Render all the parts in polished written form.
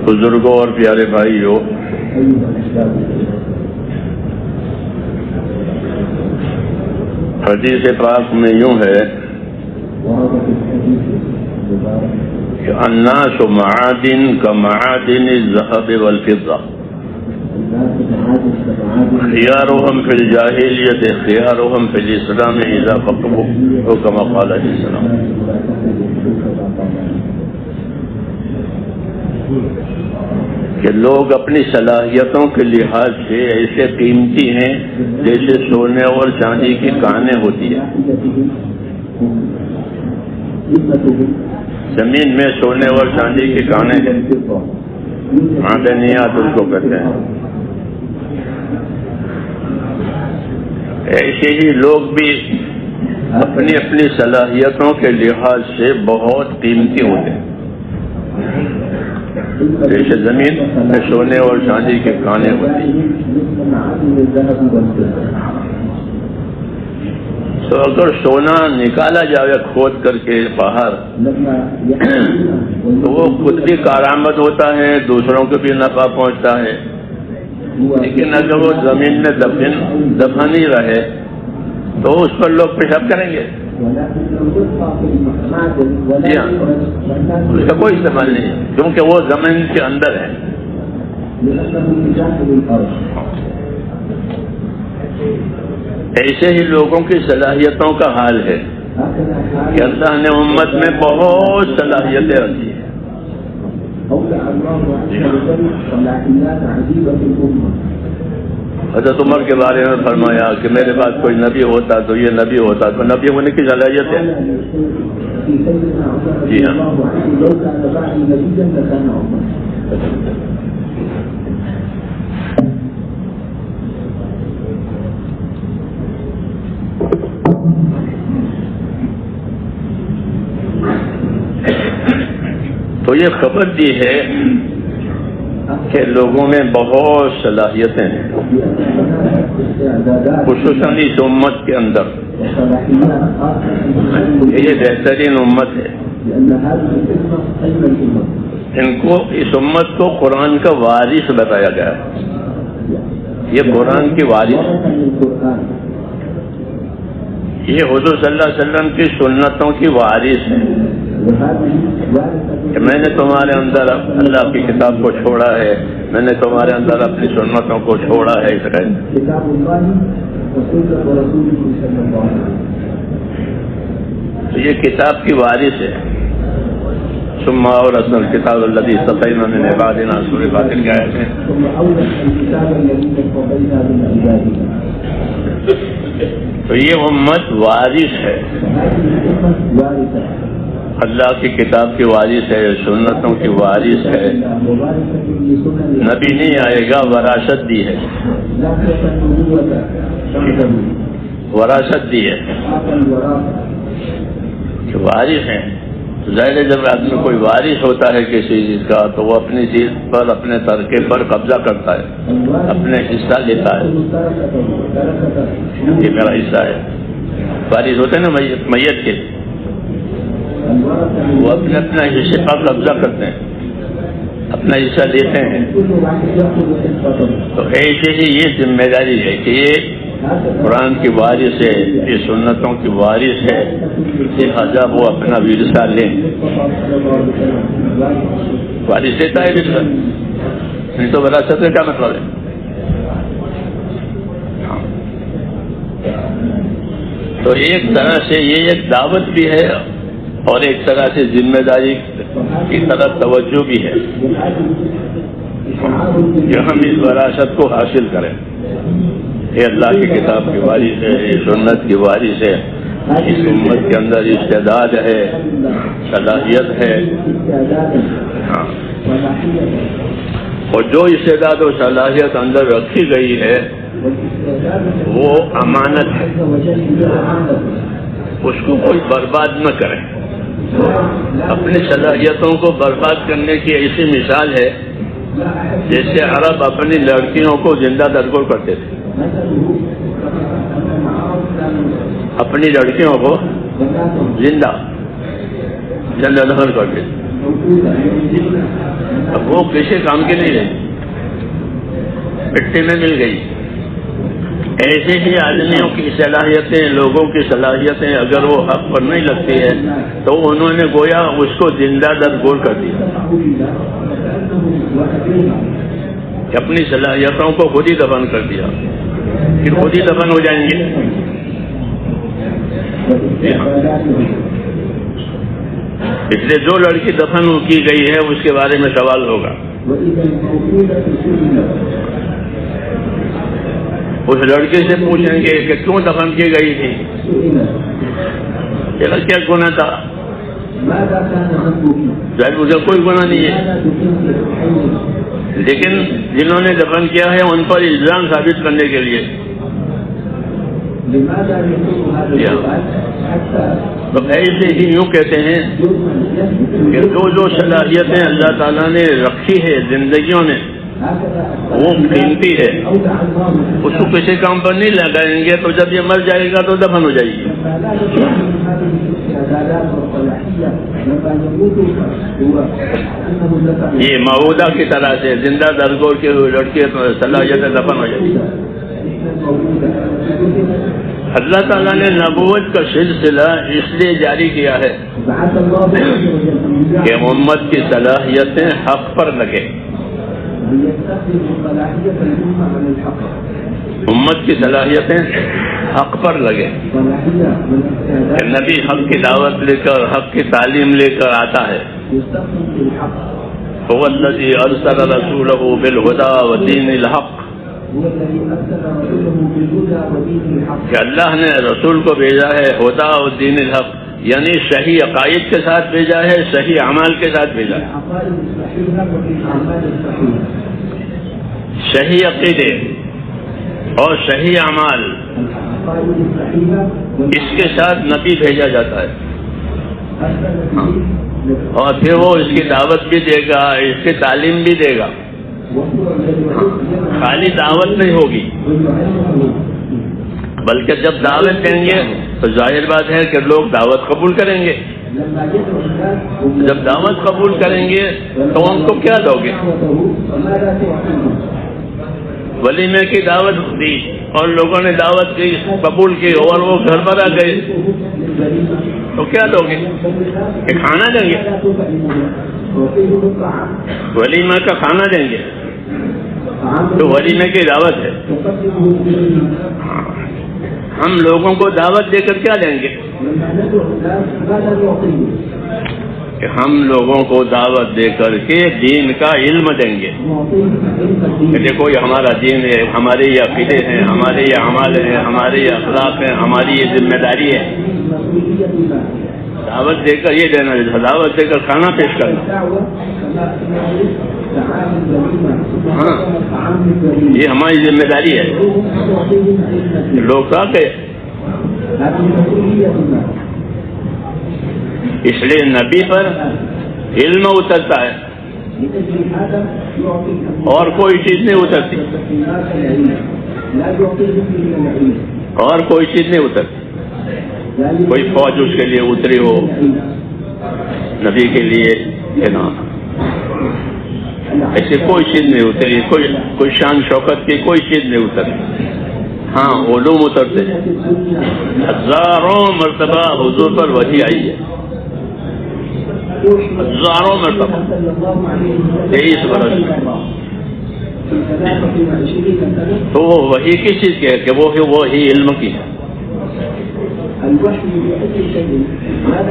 بزرگوں اور پیارے بھائیوں، حدیث پاک میں یوں ہے کہ الناس معادن كمعادن الذهب والفضة خيارهم في الجاهلية خيارهم في الإسلام إذا فقهوا كما قال عليه السلام. کہ لوگ اپنی صلاحیتوں کے لحاظ سے ایسے قیمتی ہیں جیسے سونے اور چاندی کی کانیں ہوتی ہیں. زمین میں سونے اور چاندی کی کانیں ہیں، معدنیات اس کو کہتے ہیں. ایسے ہی لوگ بھی اپنی اپنی صلاحیتوں کے لحاظ سے بہت قیمتی ہوتے ہیں. جیسے زمین میں سونے اور چاندی کے کانیں ہوتی ہیں. تو اگر سونا نکالا جائے کھود کر کے باہر تو وہ خود بھی کارآمد ہوتا ہے، دوسروں کو بھی نفع پہنچتا ہے. لیکن اگر وہ زمین میں دفن ہی رہے تو اس پر لوگ پیشاب کریں گے. جی ہاں، اس کا کوئی استعمال نہیں کیونکہ وہ زمین کے اندر ہے. ایسے ہی لوگوں کی صلاحیتوں کا حال ہے کہ اللہ نے امت میں بہت صلاحیتیں رکھی ہیں. حضرت عمر کے بارے میں فرمایا کہ میرے بعد کوئی نبی ہوتا تو یہ نبی ہوتا، تو نبی ہونے کی صلاحیت ہے. جی ہاں، تو یہ خبر دی ہے کہ لوگوں میں بہت صلاحیتیں ہیں، خصوصاً اس امت کے اندر. یہ بہترین امت ہے. اس امت کو قرآن کا وارث بتایا گیا ہے. یہ قرآن کی وارث، یہ حضور صلی اللہ علیہ وسلم کی سنتوں کی وارث ہے. کہ میں نے تمہارے اندر اللہ کی کتاب کو چھوڑا ہے، میں نے تمہارے اندر اپنی سنتوں کو چھوڑا ہے. اس کا تو یہ کتاب کی وارث ہے. ثم اورثنا الكتاب الذي اصطفينا من عبادنا سورہ فاتر کی آیت ہے. تو یہ امت وارث ہے، اللہ کی کتاب کی وارث ہے، سنتوں کی وارث ہے. نبی نہیں آئے گا، وراثت دی ہے، وراثت دی ہے کہ وارث ہیں. ظاہر ہے جب آدمی کوئی وارث ہوتا ہے کسی چیز کا تو وہ اپنی چیز پر، اپنے ترکے پر قبضہ کرتا ہے، اپنے حصہ لیتا ہے. یہ میرا حصہ ہے. وارث ہوتے ہیں نا میت کے، وہ اپنے اپنا حصے پر قبضہ کرتے ہیں، اپنا حصہ لیتے ہیں. تو ایسے ہی یہ ذمہ داری ہے کہ یہ قرآن کی وارث ہے، یہ سنتوں کی وارث ہے، لہذا وہ اپنا ورثہ لیں. وارث لیتا ہے ورثہ، نہیں تو وراثت کا کیا مطلب ہے؟ تو ایک طرح سے یہ ایک دعوت بھی ہے اور ایک طرح سے ذمہ داری کی طرف توجہ بھی ہے کہ ہم اس وراثت کو حاصل کریں. یہ اللہ کی کتاب کی وارث ہے، یہ سنت کی وارث ہے. اس امت کے اندر استعداد ہے، صلاحیت ہے. ہاں، اور جو استعداد و صلاحیت اندر رکھی گئی ہے وہ امانت ہے، اس کو کوئی برباد نہ کرے. اپنی صلاحیتوں کو برباد کرنے کی ایسی مثال ہے جیسے عرب اپنی لڑکیوں کو زندہ درگور کرتے تھے. اپنی لڑکیوں کو زندہ دفن کرتے تھے. اب وہ کسی کام کی نہیں رہی، مٹی میں مل گئی. ایسے ہی آدمیوں کی صلاحیتیں، لوگوں کی صلاحیتیں اگر وہ حق پر نہیں لگتی ہے تو انہوں نے گویا اس کو زندہ درگور کر دیا، اپنی صلاحیتوں کو خود ہی دفن کر دیا، پھر خود ہی دفن ہو جائیں گے. اس لیے جو لڑکی دفن کی گئی ہے اس کے بارے میں سوال ہوگا. اس لڑکے سے پوچھیں گے کہ کیوں دفن کی گئی تھی، کیا گناہ تھا؟ شاید مجھے کوئی گناہ نہیں ہے، لیکن جنہوں نے دفن کیا ہے ان پر الزام ثابت کرنے کے لیے تو ایسے ہی یوں کہتے ہیں کہ جو صلاحیتیں اللہ تعالیٰ نے رکھی ہے زندگیوں نے وہ قیمتی ہے، اس کو کسی کام پر نہیں لگائیں گے تو جب یہ مر جائے گا تو دفن ہو جائے گی. یہ معودہ کی طرح سے زندہ درگور کے ہوئے لڑکے صلاحیتیں دفن ہو جائے گی. اللہ تعالیٰ نے نبوت کا سلسلہ اس لیے جاری کیا ہے کہ امت کی صلاحیتیں حق پر لگے، امت کی صلاحیتیں حق پر لگے. کہ نبی حق کی دعوت لے کر، حق کی تعلیم لے کر آتا ہے. هو الذی ارسل رسولہ بالہدی ودین الحق، کہ اللہ نے رسول کو بھیجا ہے ہدی و دین الحق، یعنی صحیح عقائد کے ساتھ بھیجا ہے، صحیح اعمال کے ساتھ بھیجا ہے. صحیح عقیدے اور صحیح اعمال اس کے ساتھ نبی بھیجا جاتا ہے. اور پھر وہ اس کی دعوت بھی دے گا، اس کی تعلیم بھی دے گا. خالی دعوت نہیں ہوگی بلکہ جب دعوت دیں گے تو ظاہر بات ہے کہ لوگ دعوت قبول کریں گے. جب دعوت قبول کریں گے تو ان کو کیا دو گے؟ ولیمے کی دعوت دی اور لوگوں نے دعوت کی، قبول کی اور وہ گھر پر آ گئے تو کیا دو گے؟ کہ کھانا دیں گے، ولیمہ کا کھانا دیں گے تو ولیمے کی دعوت ہے. ہم لوگوں کو دعوت دے کر کیا دیں گے؟ کہ ہم لوگوں کو دعوت دے کر کے دین کا علم دیں گے کہ دیکھو یہ ہمارا دین ہے، ہمارے یہ عقیدے ہیں، ہمارے یہ اعمال ہیں، ہمارے یہ اخلاق ہیں، ہماری یہ ذمہ داری ہے. دعوت دے کر یہ دینا، دعوت دے کر کھانا پیش کرنا، ہاں یہ ہماری ذمہ داری ہے. لوگ کہا کہ اس لیے نبی پر علم اترتا ہے اور کوئی چیز نہیں اترتی، اور کوئی چیز نہیں اترتی. کوئی فوج اس کے لیے اتری ہو، نبی کے لیے کہ نا ایسے کوئی چیز نہیں اتری، کوئی شان شوکت کی کوئی چیز نہیں اترتی. ہاں علوم اترتے ہیں، ہزاروں مرتبہ حضور پر وحی آئی ہے، ہزاروں مرتبہ 23 برس میں. تو وہ وحی کس چیز کی ہے؟ کہ وہ ہی علم کی ہے،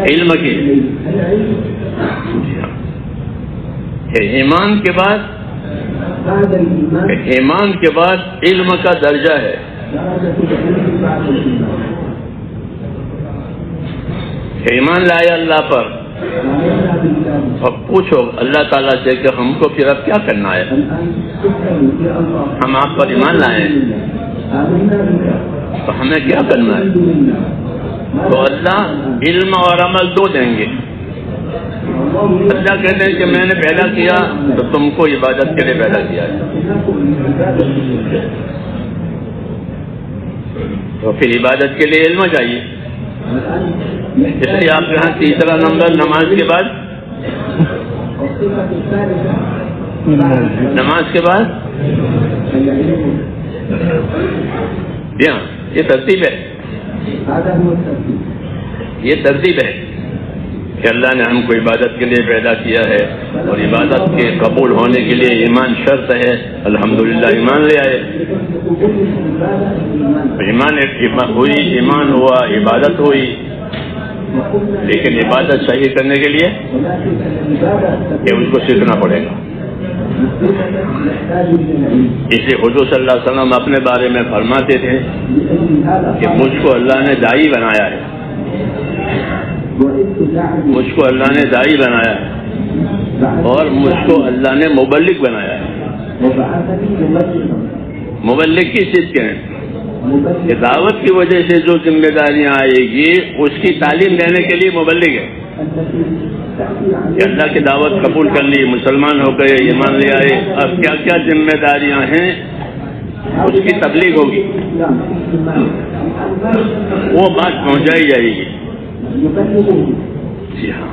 علم کی. ایمان کے بعد علم کا درجہ ہے. ایمان لایا اللہ پر اور پوچھو اللہ تعالیٰ سے کہ ہم کو پھر اب کیا کرنا ہے؟ ہم آپ پر ایمان لائے ہیں تو ہمیں کیا کرنا ہے؟ تو اللہ علم اور عمل دو دیں گے. اللہ کہتے ہیں کہ میں نے پیدا کیا تو تم کو عبادت کے لیے پیدا کیا ہے، تو پھر عبادت کے لیے علم چاہیے. اس لیے آپ کے یہاں تیسرا نمبر نماز کے بعد نماز کے بعد یہ ترتیب ہے، یہ ترتیب ہے کہ اللہ نے ہم کو عبادت کے لیے پیدا کیا ہے اور عبادت کے قبول ہونے کے لیے ایمان شرط ہے. الحمدللہ ایمان لے آئے، ایمان ہوئی، ایمان ہوا، عبادت ہوئی. لیکن عبادت صحیح کرنے کے لیے کہ اس کو سیکھنا پڑے گا. اس لیے حضور صلی اللہ علیہ وسلم اپنے بارے میں فرماتے تھے کہ مجھ کو اللہ نے داعی بنایا ہے، مجھ کو اللہ نے داعی بنایا ہے اور مجھ کو اللہ نے مبلغ بنایا ہے. مبلغ کی چیز کیا ہے کہ دعوت کی وجہ سے جو ذمہ داریاں آئے گی اس کی تعلیم دینے کے لیے مبلغ ہے. کہ اللہ کی دعوت قبول کر لی، مسلمان ہو گئے، ایمان لے آئے، اب کیا کیا ذمہ داریاں ہیں اس کی تبلیغ ہوگی، وہ بات پہنچائی جائے گی. جی ہاں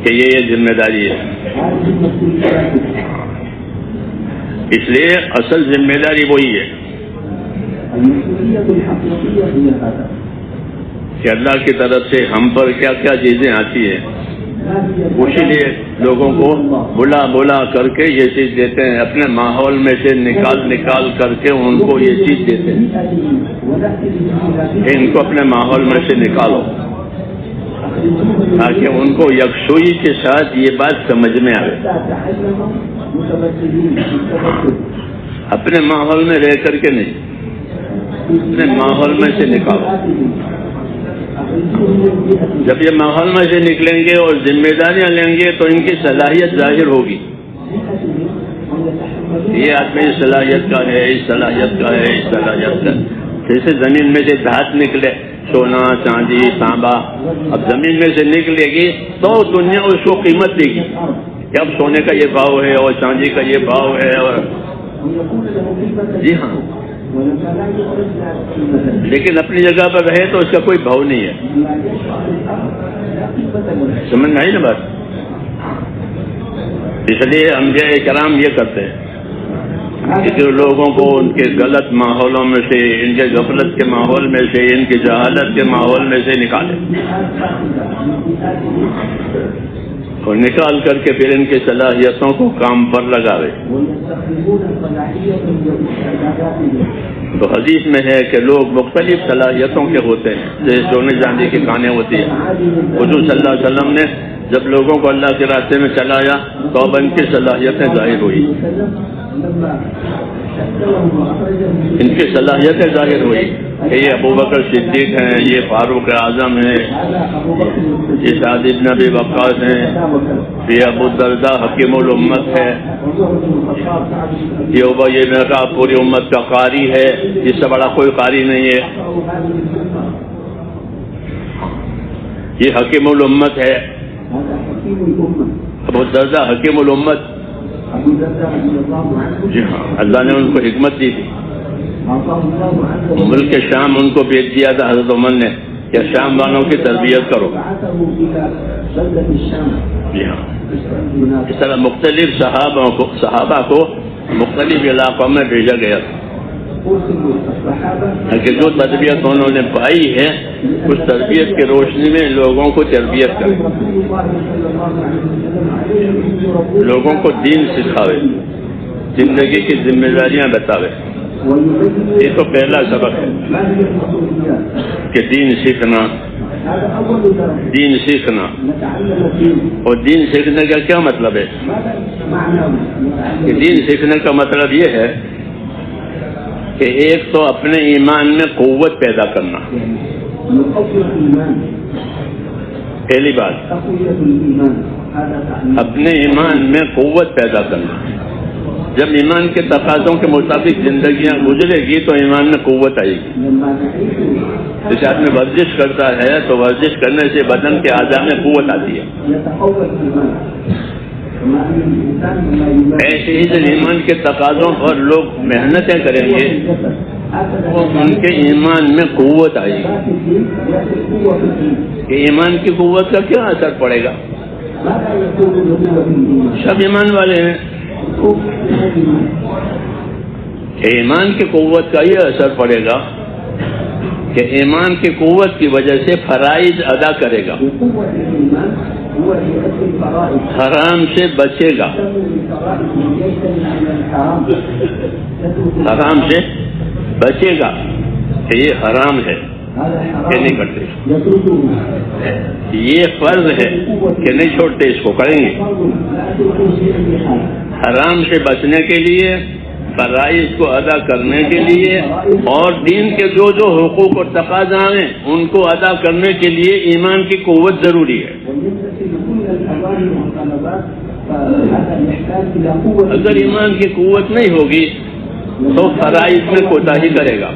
کہ یہ ذمہ داری ہے. اس لیے اصل ذمہ داری وہی ہے کہ اللہ کی طرف سے ہم پر کیا کیا چیزیں آتی ہیں، اسی لیے لوگوں کو بلا کر کے یہ چیز دیتے ہیں، اپنے ماحول میں سے نکال کر کے ان کو یہ چیز دیتے ہیں کہ ان کو اپنے ماحول میں سے نکالو تاکہ ان کو یکسوئی کے ساتھ یہ بات سمجھ میں آئے. اپنے ماحول میں رہ کر کے نہیں، اپنے ماحول میں سے نکالو. جب یہ ماحول میں سے نکلیں گے اور ذمہ داریاں لیں گے تو ان کی صلاحیت ظاہر ہوگی. یہ آدمی اس صلاحیت کا ہے، اس صلاحیت کا ہے، اس صلاحیت کا. جیسے زمین میں سے دھات نکلے، سونا چاندی تانبا، اب زمین میں سے نکلے گی تو دنیا اس کو قیمت دے گی کہ اب سونے کا یہ بھاؤ ہے اور چاندی کا یہ بھاؤ ہے. اور جی ہاں، لیکن اپنی جگہ پر رہے تو اس کا کوئی بھاؤ نہیں ہے. سمجھ میں آئی نا بات؟ اس لیے انبیاء کرام یہ کرتے ہیں کہ لوگوں کو ان کے غلط ماحولوں میں سے، ان کے غفلت کے ماحول میں سے، ان کی جہالت کے ماحول میں سے نکالے اور نکال کر کے پھر ان کی صلاحیتوں کو کام پر لگاوے. تو حدیث میں ہے کہ لوگ مختلف صلاحیتوں کے ہوتے ہیں، جیسے سونے چاندی کی کانیں ہوتی ہیں. حضور صلی اللہ علیہ وسلم نے جب لوگوں کو اللہ کے راستے میں چلایا تو اب ان کی صلاحیتیں ظاہر ہوئی، ان کی صلاحیتیں ظاہر ہوئی کہ یہ ابو بکر صدیق ہیں، یہ فاروق اعظم ہیں، یہ سعد بن ابی وقاص ہیں، یہ ابو الدرداء حکیم الامت ہے، یہ ابی بن کعب پوری امت کا قاری ہے، جس سے بڑا کوئی قاری نہیں ہے، یہ حکیم الامت ہے. ابو الدرداء حکیم الامت، جی ہاں، اللہ نے ان کو حکمت دی تھی. ملک شام ان کو بھیج دیا تھا حضرت عمر نے کہ شام والوں کی تربیت کرو. جی ہاں، اس طرح مختلف صحابہ کو مختلف علاقوں میں بھیجا گیا تھا کہ جو تربیت انہوں نے پائی ہے اس تربیت کی روشنی میں لوگوں کو تربیت کرے، لوگوں کو دین سکھاوے، زندگی کی ذمہ داریاں بتاوے. یہ تو پہلا سبق ہے کہ دین سیکھنا. اور دین سیکھنے کا کیا مطلب ہے کہ دین سیکھنے کا مطلب یہ ہے کہ ایک تو اپنے ایمان میں قوت پیدا کرنا، پہلی بات اپنے ایمان میں قوت پیدا کرنا. جب ایمان کے تقاضوں کے مطابق زندگیاں گزرے گی تو ایمان میں قوت آئے گی. جیسے آدمی ورزش کرتا ہے تو ورزش کرنے سے بدن کے اعضاء میں قوت آتی ہے. ایسے ہی جب ایمان کے تقاضوں پر لوگ محنتیں کریں گے تو ان کے ایمان میں قوت آئے گی. کہ ایمان کی قوت کا کیا اثر پڑے گا سب ایمان والے ہیں. ایمان کی قوت کا یہ اثر پڑے گا کہ ایمان کی قوت کی وجہ سے فرائض ادا کرے گا, حرام سے بچے گا, حرام سے بچے گا کہ یہ حرام ہے کہ نہیں کرتے, یہ فرض ہے کہ نہیں چھوڑتے, اس کو کریں گے. حرام سے بچنے کے لیے, فرائض کو ادا کرنے کے لیے, اور دین کے جو جو حقوق اور تقاضا ہیں ان کو ادا کرنے کے لیے ایمان کی قوت ضروری ہے. اگر ایمان کی قوت نہیں ہوگی تو فرائض میں کوتاہی کرے گا.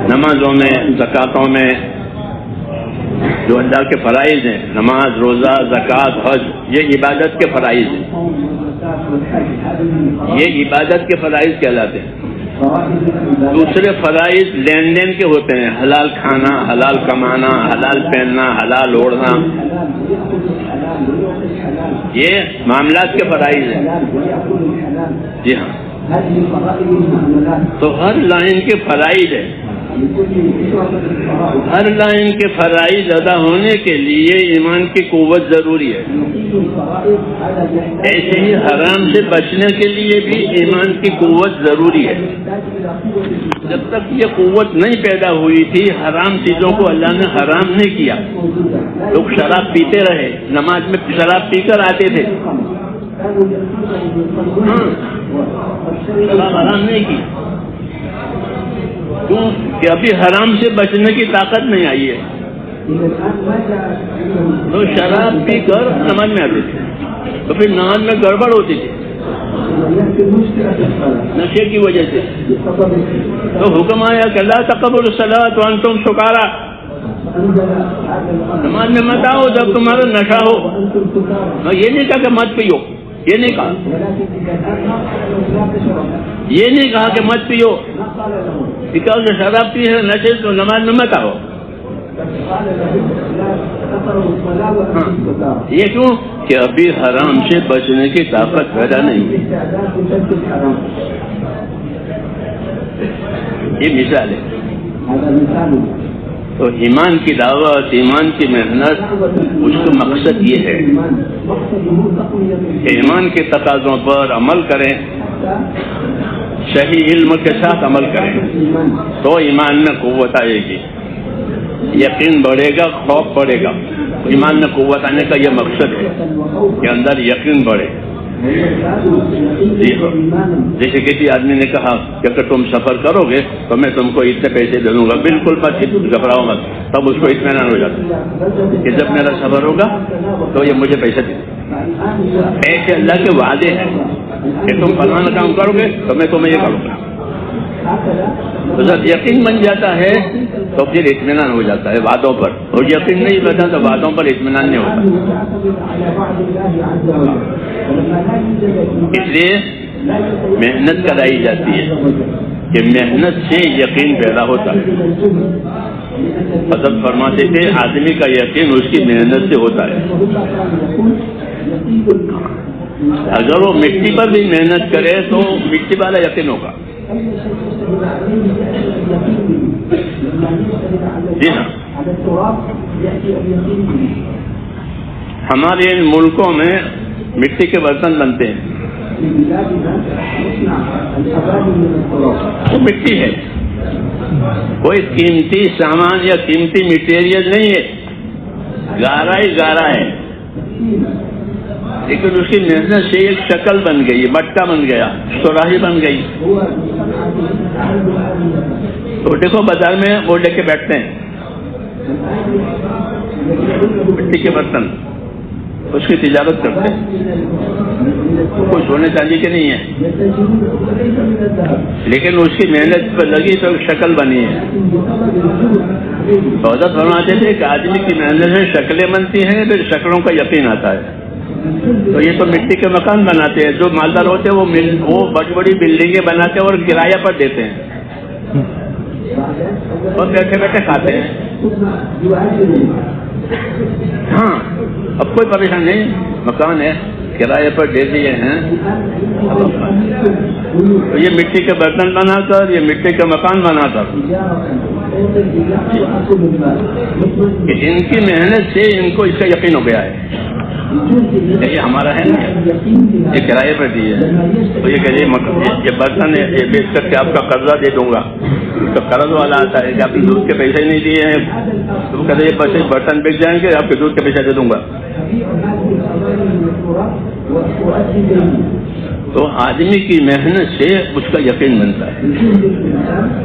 نمازوں میں, زکاتوں میں, جو اللہ کے فرائض ہیں, نماز, روزہ, زکات, حج, یہ عبادت کے فرائض ہیں, یہ عبادت کے فرائض کہلاتے ہیں. دوسرے فرائض لین دین کے ہوتے ہیں, حلال کھانا, حلال کمانا, حلال پہننا, حلال اوڑھنا, یہ معاملات کے فرائض ہیں. جی ہاں, تو ہر لائن کے فرائض ہے, ہر لائن کے فرائض ادا ہونے کے لیے ایمان کی قوت ضروری ہے. ایسے ہی حرام سے بچنے کے لیے بھی ایمان کی قوت ضروری ہے. جب تک یہ قوت نہیں پیدا ہوئی تھی, حرام چیزوں کو اللہ نے حرام نہیں کیا. لوگ شراب پیتے رہے, نماز میں شراب پی کر آتے تھے, شراب حرام نہیں کی. کیوں کہ ابھی حرام سے بچنے کی طاقت نہیں آئی ہے. تو شراب پی کر نماز میں آتے تھے, تو پھر نماز میں گڑبڑ ہوتی تھی نشے کی وجہ سے. تو حکم آیا کہ لا تقربوا الصلاۃ وانتم سکارا, نماز میں مت آؤ جب تمہارا نشہ ہو. یہ نہیں کہا کہ مت پیو, یہ نہیں کہا, یہ نہیں کہا کہ مت پیو, بیکاز شراب پی ہے نشے تو نماز میں مت آؤ. یہ کیوں کہ ابھی حرام سے بچنے کی طاقت پیدا نہیں ہوئی. یہ مثال ہے. تو ایمان کی دعوت, ایمان کی محنت, اس کا مقصد یہ ہے کہ ایمان کے تقاضوں پر عمل کریں, صحیح علم کے ساتھ عمل کریں, تو ایمان میں قوت آئے گی, یقین بڑھے گا, خوف بڑھے گا. ایمان میں قوت آنے کا یہ مقصد ہے کہ اندر یقین بڑھے. جی ہاں, جیسے کسی آدمی نے کہا کہ اگر تم سفر کرو گے تو میں تم کو اتنے پیسے دے دوں گا, بالکل مت گھبراؤ مت, تب اس کو اطمینان ہو جاتا کہ جب میرا سفر ہوگا تو یہ مجھے پیسے دے. ایسے اللہ کے وعدے ہیں کہ تم فلانا کام کرو گے تو میں تمہیں یہ کروں گا. تو جب یقین بن جاتا ہے تو پھر اطمینان ہو جاتا ہے وعدوں پر, اور یقین نہیں بتا تو وعدوں پر اطمینان نہیں ہوتا. اس لیے محنت کرائی جاتی ہے کہ محنت سے یقین پیدا ہوتا ہے. حضرت فرماتے تھے آدمی کا یقین اس کی محنت سے ہوتا ہے. اگر وہ مٹی پر بھی محنت کرے تو مٹی والا یقین ہوگا. جی ہاں, ہمارے ان ملکوں میں مٹی کے برتن بنتے ہیں, وہ مٹی ہے, کوئی قیمتی سامان یا قیمتی مٹیریل نہیں ہے, گارا ہی گارا ہے, لیکن اس کی محنت سے ایک شکل بن گئی, مٹکا بن گیا, سوراہی بن گئی. تو دیکھو بازار میں وہ لے کے بیٹھتے ہیں مٹی کے برتن, اس کی تجارت کرتے ہیں. کوئی سونے چاندی کے نہیں ہے, لیکن اس کی محنت پر لگی تو شکل بنی ہے. حضرت فرماتے تھے کہ آدمی کی محنت سے شکلیں بنتی ہیں, پھر شکلوں کا یقین آتا ہے. تو یہ تو مٹی کے مکان بناتے ہیں, جو مالدار ہوتے ہیں وہ بڑی بڑی بلڈنگیں بناتے ہیں اور کرایہ پر دیتے ہیں اور بیٹھے بیٹھے کھاتے ہیں. ہاں اب کوئی پریشان نہیں، مکان ہے کرائے پر دے دیے ہیں، تو یہ مٹی کے برتن بنا کر، یہ مٹی کا مکان بنا کر، ان کی محنت سے ان کو اس کا یقین ہو گیا ہے یہ ہمارا ہے نا، یہ کرائے پر دیے، تو یہ کہ یہ برتن یہ بیچ کر کے آپ کا قرضہ دے دوں گا، تو قرض والا آتا ہے کہ آپ نے دودھ کے پیسے نہیں دیے ہیں، تو کہتے یہ پیسے برتن بک جائیں گے، آپ کے دودھ کے پیسے دے دوں گا۔ تو آدمی کی محنت سے اس کا یقین بنتا ہے۔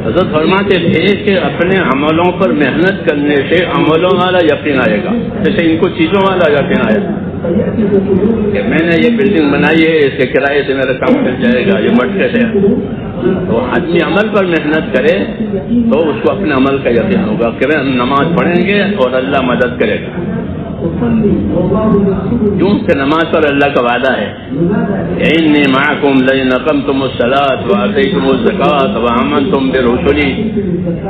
حضرت فرماتے تھے کہ اپنے عملوں پر محنت کرنے سے عملوں والا یقین آئے گا، جیسے ان کو چیزوں والا یقین آئے گا کہ میں نے یہ بلڈنگ بنائی ہے، اس کے کرائے سے میرا کام چل جائے گا، یہ مٹکے سے۔ تو آدمی عمل پر محنت کرے تو اس کو اپنے عمل کا یقین ہوگا کہ نماز پڑھیں گے اور اللہ مدد کرے گا، کیونکہ نماز پر اللہ کا وعدہ ہے، انی معکم لئن اقمتم الصلاۃ وآتیتم الزکاۃ وآمنتم برسلی،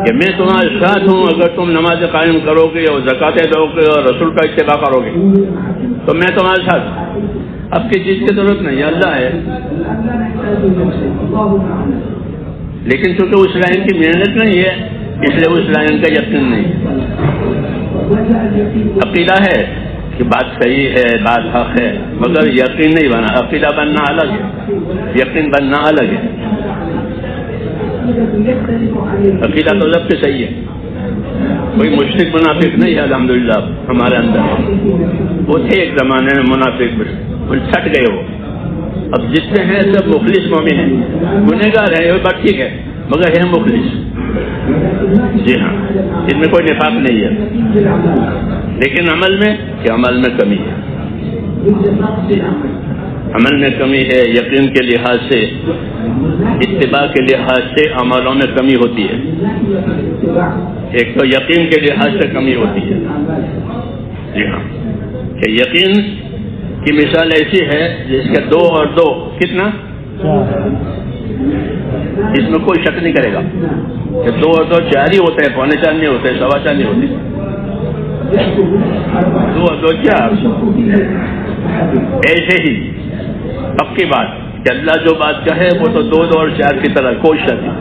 کہ میں تمہارے ساتھ ہوں اگر تم نماز قائم کرو گے اور زکاتیں دو گے اور رسول کا اتباع کرو گے تو میں تمہارے ساتھ ہوں۔ اب کی چیز کی ضرورت نہیں، اللہ ہے، لیکن چونکہ اس لائن کی محنت نہیں ہے اس لیے اس لائن کا یقین نہیں ہے۔ عقیدہ ہے کہ بات صحیح ہے، بات حق ہے، مگر یقین نہیں بنا۔ عقیدہ بننا الگ ہے، یقین بننا الگ ہے۔ عقیدہ تو سب سے صحیح ہے، کوئی مشرک منافق نہیں ہے الحمدللہ ہمارے اندر۔ وہ تھے ایک زمانے میں منافق، چھٹ گئے وہ، اب جتنے ہیں سب مخلص مومن ہیں، گنہگار ہے وہ بات ٹھیک ہے مگر ہے مخلص، جی ہاں ان میں کوئی نفاق نہیں ہے، لیکن عمل میں کہ عمل میں کمی ہے، عمل میں کمی ہے، یقین کے لحاظ سے، اتباع کے لحاظ سے عملوں میں کمی ہوتی ہے، ایک تو یقین کے لحاظ سے کمی ہوتی ہے، جی ہاں کہ یقین کی مثال ایسی ہے جس کے 2 اور 2 کتنا، اس میں کوئی شک نہیں کرے گا کہ 2 اور 2 4 ہی ہوتے ہیں، 4.25 نہیں ہوتے، 4.25 نہیں ہوتے، 2 اور 2 4۔ ایسے ہی پکی بات کہ اللہ جو بات کہے وہ تو 2 اور 4 کی طرح کوئی شک نہیں،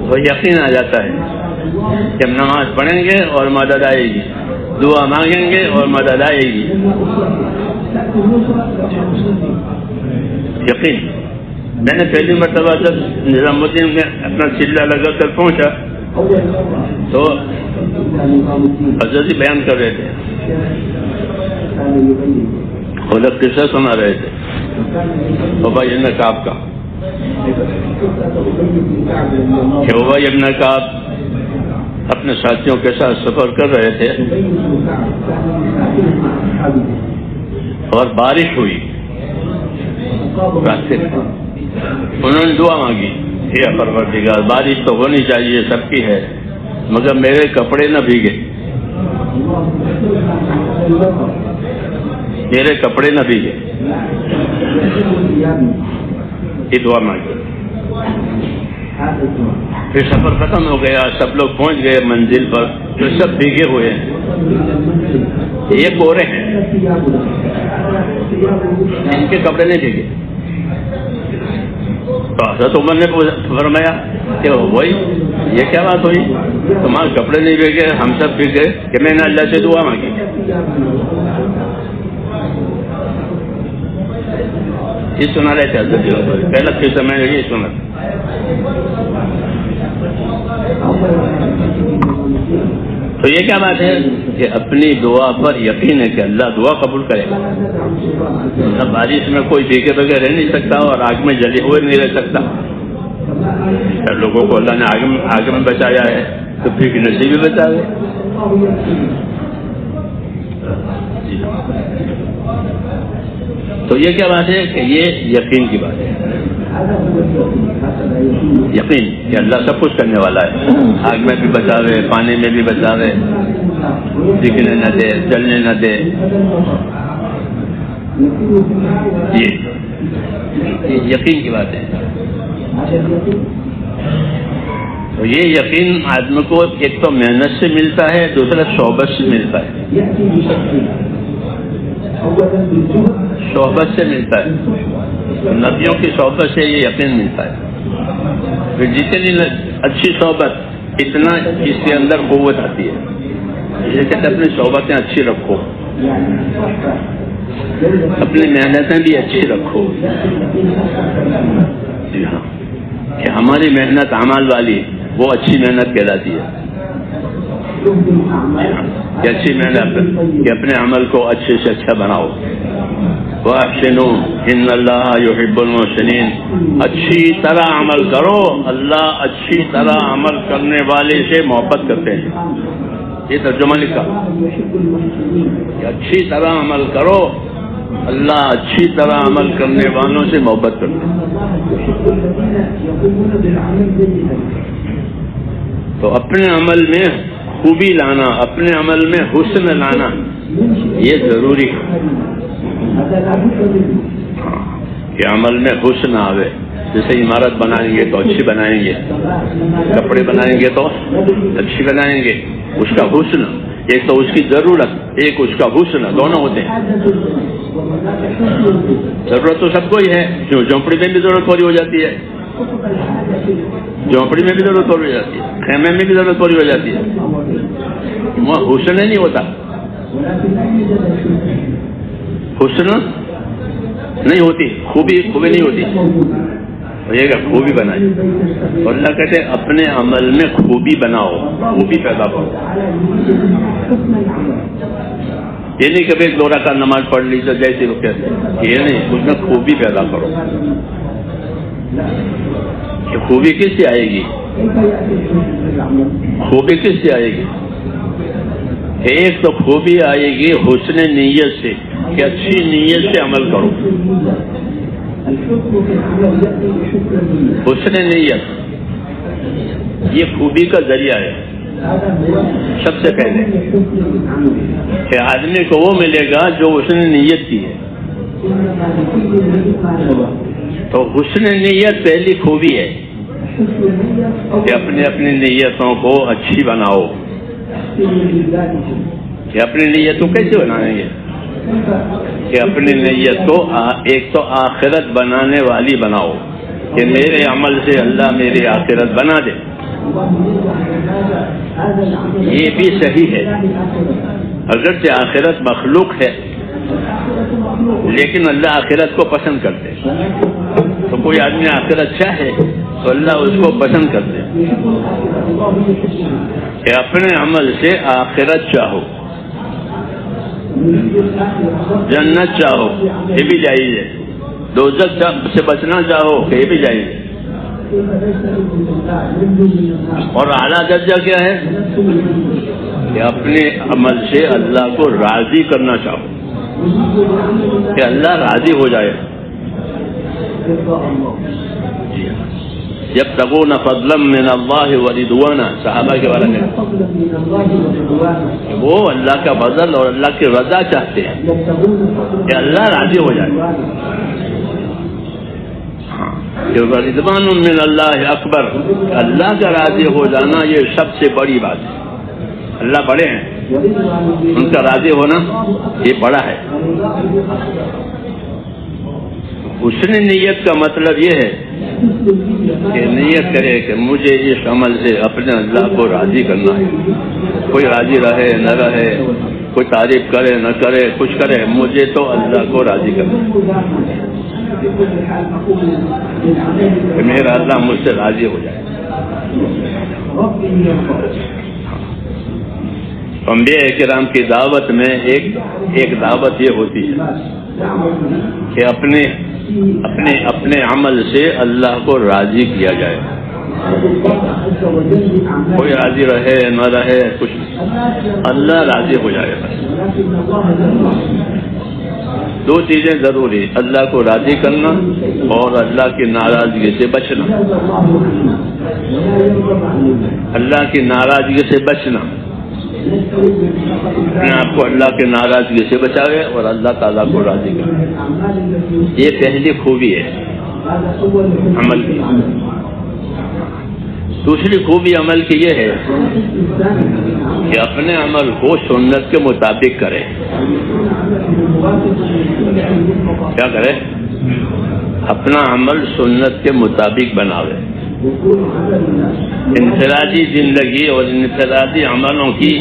تو یقین آ جاتا ہے کہ ہم نماز پڑھیں گے اور مدد آئے گی، دعا مانگیں گے اور مدد آئے گی، یقین۔ میں نے پہلی مرتبہ جب نظام الدین میں اپنا چلہ لگا کر پہنچا تو حضرت بیان کر رہے تھے، وہ لوگ قصہ سنا رہے تھے ابی ابن کعب کا، کہ ابی ابن کعب اپنے ساتھیوں کے ساتھ سفر کر رہے تھے اور بارش ہوئی راستے میں، انہوں نے دعا مانگی، یا پروردگار بارش تو ہونی چاہیے سب کی ہے مگر میرے کپڑے نہ بھیگے، میرے کپڑے نہ بھیگے، یہ دعا مانگی۔ پھر سفر ختم ہو گیا، سب لوگ پہنچ گئے منزل پر، تو سب بھیگے ہوئے ہیں، یہ کورے ہیں، ان کے کپڑے نہیں بھیگے۔ تو حضرت عمر نے فرمایا کہ وہی یہ کیا بات ہوئی، تمہارے کپڑے نہیں بھیگے ہم سب بھیگ گئے، کہ میں نے اللہ سے دعا مانگی۔ یہ سنا رہے تھے حضرت عمر، پہلا قصہ میں نے یہ سنا۔ تو یہ کیا بات ہے کہ اپنی دعا پر یقین ہے کہ اللہ دعا قبول کرے گا۔ اب بارش میں کوئی بھیگے بغیر رہ نہیں سکتا اور آگ میں جلے ہوئے نہیں رہ سکتا، لوگوں کو اللہ نے آگ میں بچایا ہے تو بھیگنے سے بھی بچا ہے۔ تو یہ کیا بات ہے کہ یہ یقین کی بات ہے، یقین کہ اللہ سب کچھ کرنے والا ہے، آگ میں بھی بچاوے، پانی میں بھی بچاوے، دکھنے نہ دے، چلنے نہ دے، یہ یقین کی بات ہے۔ تو یہ یقین آدمی کو ایک تو محنت سے ملتا ہے، دوسرا صحبت سے ملتا ہے، صحبت سے ملتا ہے، نبیوں کی صحبت سے یہ یقین ملتا ہے۔ پھر جتنی اچھی صحبت اتنا اس کے اندر قوت آتی ہے۔ یہ کہتے اپنی صحبتیں اچھی رکھو، اپنی محنتیں بھی اچھی رکھو۔ جی ہاں، کہ ہماری محنت اعمال والی وہ اچھی محنت کہلاتی ہے، کہ اچھی محنت کہ اپنے عمل کو اچھے سے اچھا بناؤ۔ وَأَحْسِنُوا إِنَّ اللَّهَ يُحِبُّ الْمُحْسِنِينَ، اچھی طرح عمل کرو، اللہ اچھی طرح عمل کرنے والے سے محبت کرتے ہیں۔ یہ ترجمہ لکھا کہ اچھی طرح عمل کرو، اللہ اچھی طرح عمل کرنے والوں سے محبت کرتے ہیں۔ تو اپنے عمل میں خوبی لانا، اپنے عمل میں حسن لانا یہ ضروری ہے کہ عمل میں حسن آوے۔ جیسے عمارت بنائیں گے تو اچھی بنائیں گے، کپڑے بنائیں گے تو اچھی بنائیں گے، اس کا حسن، ایک تو اس کی ضرورت، ایک اس کا حسن، دونوں ہوتے ہیں۔ ضرورت تو سب کو ہی ہے، جو جھونپڑی میں بھی ضرورت پوری ہو جاتی ہے، جھونپڑی میں بھی ضرورت پوری ہو جاتی ہے، خیمے میں بھی ضرورت پوری ہو جاتی ہے، وہاں حسن نہیں ہوتا، حسن نہیں ہوتی، خوبی نہیں ہوتی، یہ کہ خوبی بنائی۔ اور اللہ کہتے ہیں اپنے عمل میں خوبی بناؤ، خوبی پیدا کرو۔ یہ نہیں کہ ایک 2 رکعت نماز پڑھ لی تو جیسے وہ کہتے ہیں، یہ نہیں، اس میں خوبی پیدا کرو۔ کہ خوبی کس سے آئے گی؟ خوبی کس سے آئے گی؟ ایک تو خوبی آئے گی حسن نیت سے، کہ اچھی نیت سے عمل کرو۔ حسن نیت یہ خوبی کا ذریعہ ہے۔ سب سے پہلے کہ آدمی کو وہ ملے گا جو حسن نیت کی ہے، تو حسن نیت پہلی خوبی ہے کہ اپنی نیتوں کو اچھی بناؤ۔ کہ اپنی نیت کو کیسے بنائیں گے؟ کہ اپنی نیت کو ایک تو آخرت بنانے والی بناؤ، کہ میرے عمل سے اللہ میری آخرت بنا دے۔ یہ بھی صحیح ہے، اگرچہ آخرت مخلوق ہے لیکن اللہ آخرت کو پسند کرتے ہیں۔ تو کوئی آدمی آخرت چاہے تو اللہ اس کو پسند کرتے ہیں کہ اپنے عمل سے آخرت چاہو، جنت چاہو، یہ بھی جائز ہے، دوزخ سے بچنا چاہو کہ یہ بھی جائز ہے۔ اور اعلیٰ درجہ کیا ہے؟ کہ اپنے عمل سے اللہ کو راضی کرنا چاہو، کہ اللہ راضی ہو جائے۔ یبتغون فضلا من اللہ ورضوانا، صحابہ کے بارے میں وہ اللہ کا فضل اور اللہ کی رضا چاہتے ہیں کہ اللہ راضی ہو جائے۔ رضوان من اللہ اکبر، اللہ کا راضی ہو جانا یہ سب سے بڑی بات ہے۔ اللہ بڑے ہیں، ان کا راضی ہونا یہ بڑا ہے۔ حسن نیت کا مطلب یہ ہے کہ نیت کرے کہ مجھے اس عمل سے اپنے اللہ کو راضی کرنا ہے، کوئی راضی رہے نہ رہے، کوئی تعریف کرے نہ کرے، کچھ کرے، مجھے تو اللہ کو راضی کرنا ہے کہ میرا اللہ مجھ سے راضی ہو جائے۔ انبیاء کرام کی دعوت میں ایک دعوت یہ ہوتی ہے کہ اپنے عمل سے اللہ کو راضی کیا جائے، کوئی راضی رہے نہ رہے، کچھ اللہ راضی ہو جائے بس۔ 2 چیزیں ضروری، اللہ کو راضی کرنا اور اللہ کی ناراضگی سے بچنا۔ اللہ کی ناراضگی سے بچنا، اپنے آپ کو اللہ کے ناراضگی سے بچاوے اور اللہ تعالیٰ کو راضی کرے، یہ پہلی خوبی ہے عمل کی۔ دوسری خوبی عمل کی یہ ہے کہ اپنے عمل کو سنت کے مطابق کرے. کیا کرے؟ اپنا عمل سنت کے مطابق بناوے. انفرادی زندگی اور انفرادی عملوں کی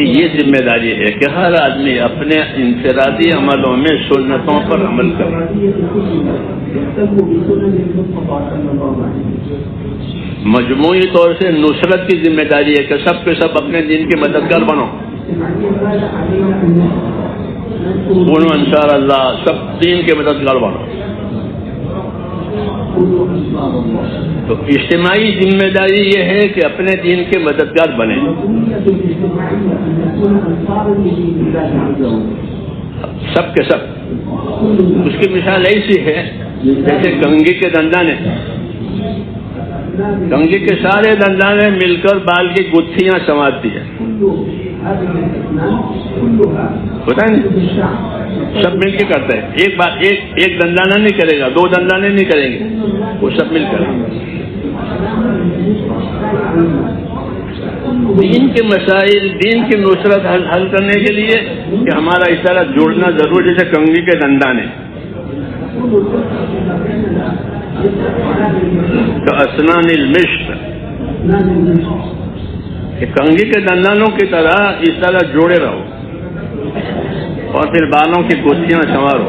یہ ذمہ داری ہے کہ ہر آدمی اپنے انفرادی عملوں میں سنتوں پر عمل کرے. مجموعی طور سے نصرت کی ذمہ داری ہے کہ سب کے سب اپنے دین کے مددگار بنو. کونوا انصار اللہ، سب دین کے مددگار بنو. تو اجتماعی ذمہ داری یہ ہے کہ اپنے دین کے مددگار بنے. سب کے سب. اس کی مثال ایسی ہے جیسے کنگھی کے دندانے، کنگھی کے سارے دندانے مل کر بال کی گتھیاں سنوارتی ہیں. پتہ نہیں سب مل کے کرتے ہیں. ایک بات ایک دندانہ نہیں کرے گا، دو دندانے نہیں کریں گے، وہ سب مل کر. دین کے مسائل، دین کی نصرت حل کرنے کے لیے کہ ہمارا اس طرح جوڑنا ضرور، جیسے کنگھی کے دندانے تو اسنان المشط، کہ کنگھی کے دندانوں کی طرح اس طرح جوڑے رہو اور پھر بالوں کی گتھیاں سنوارو.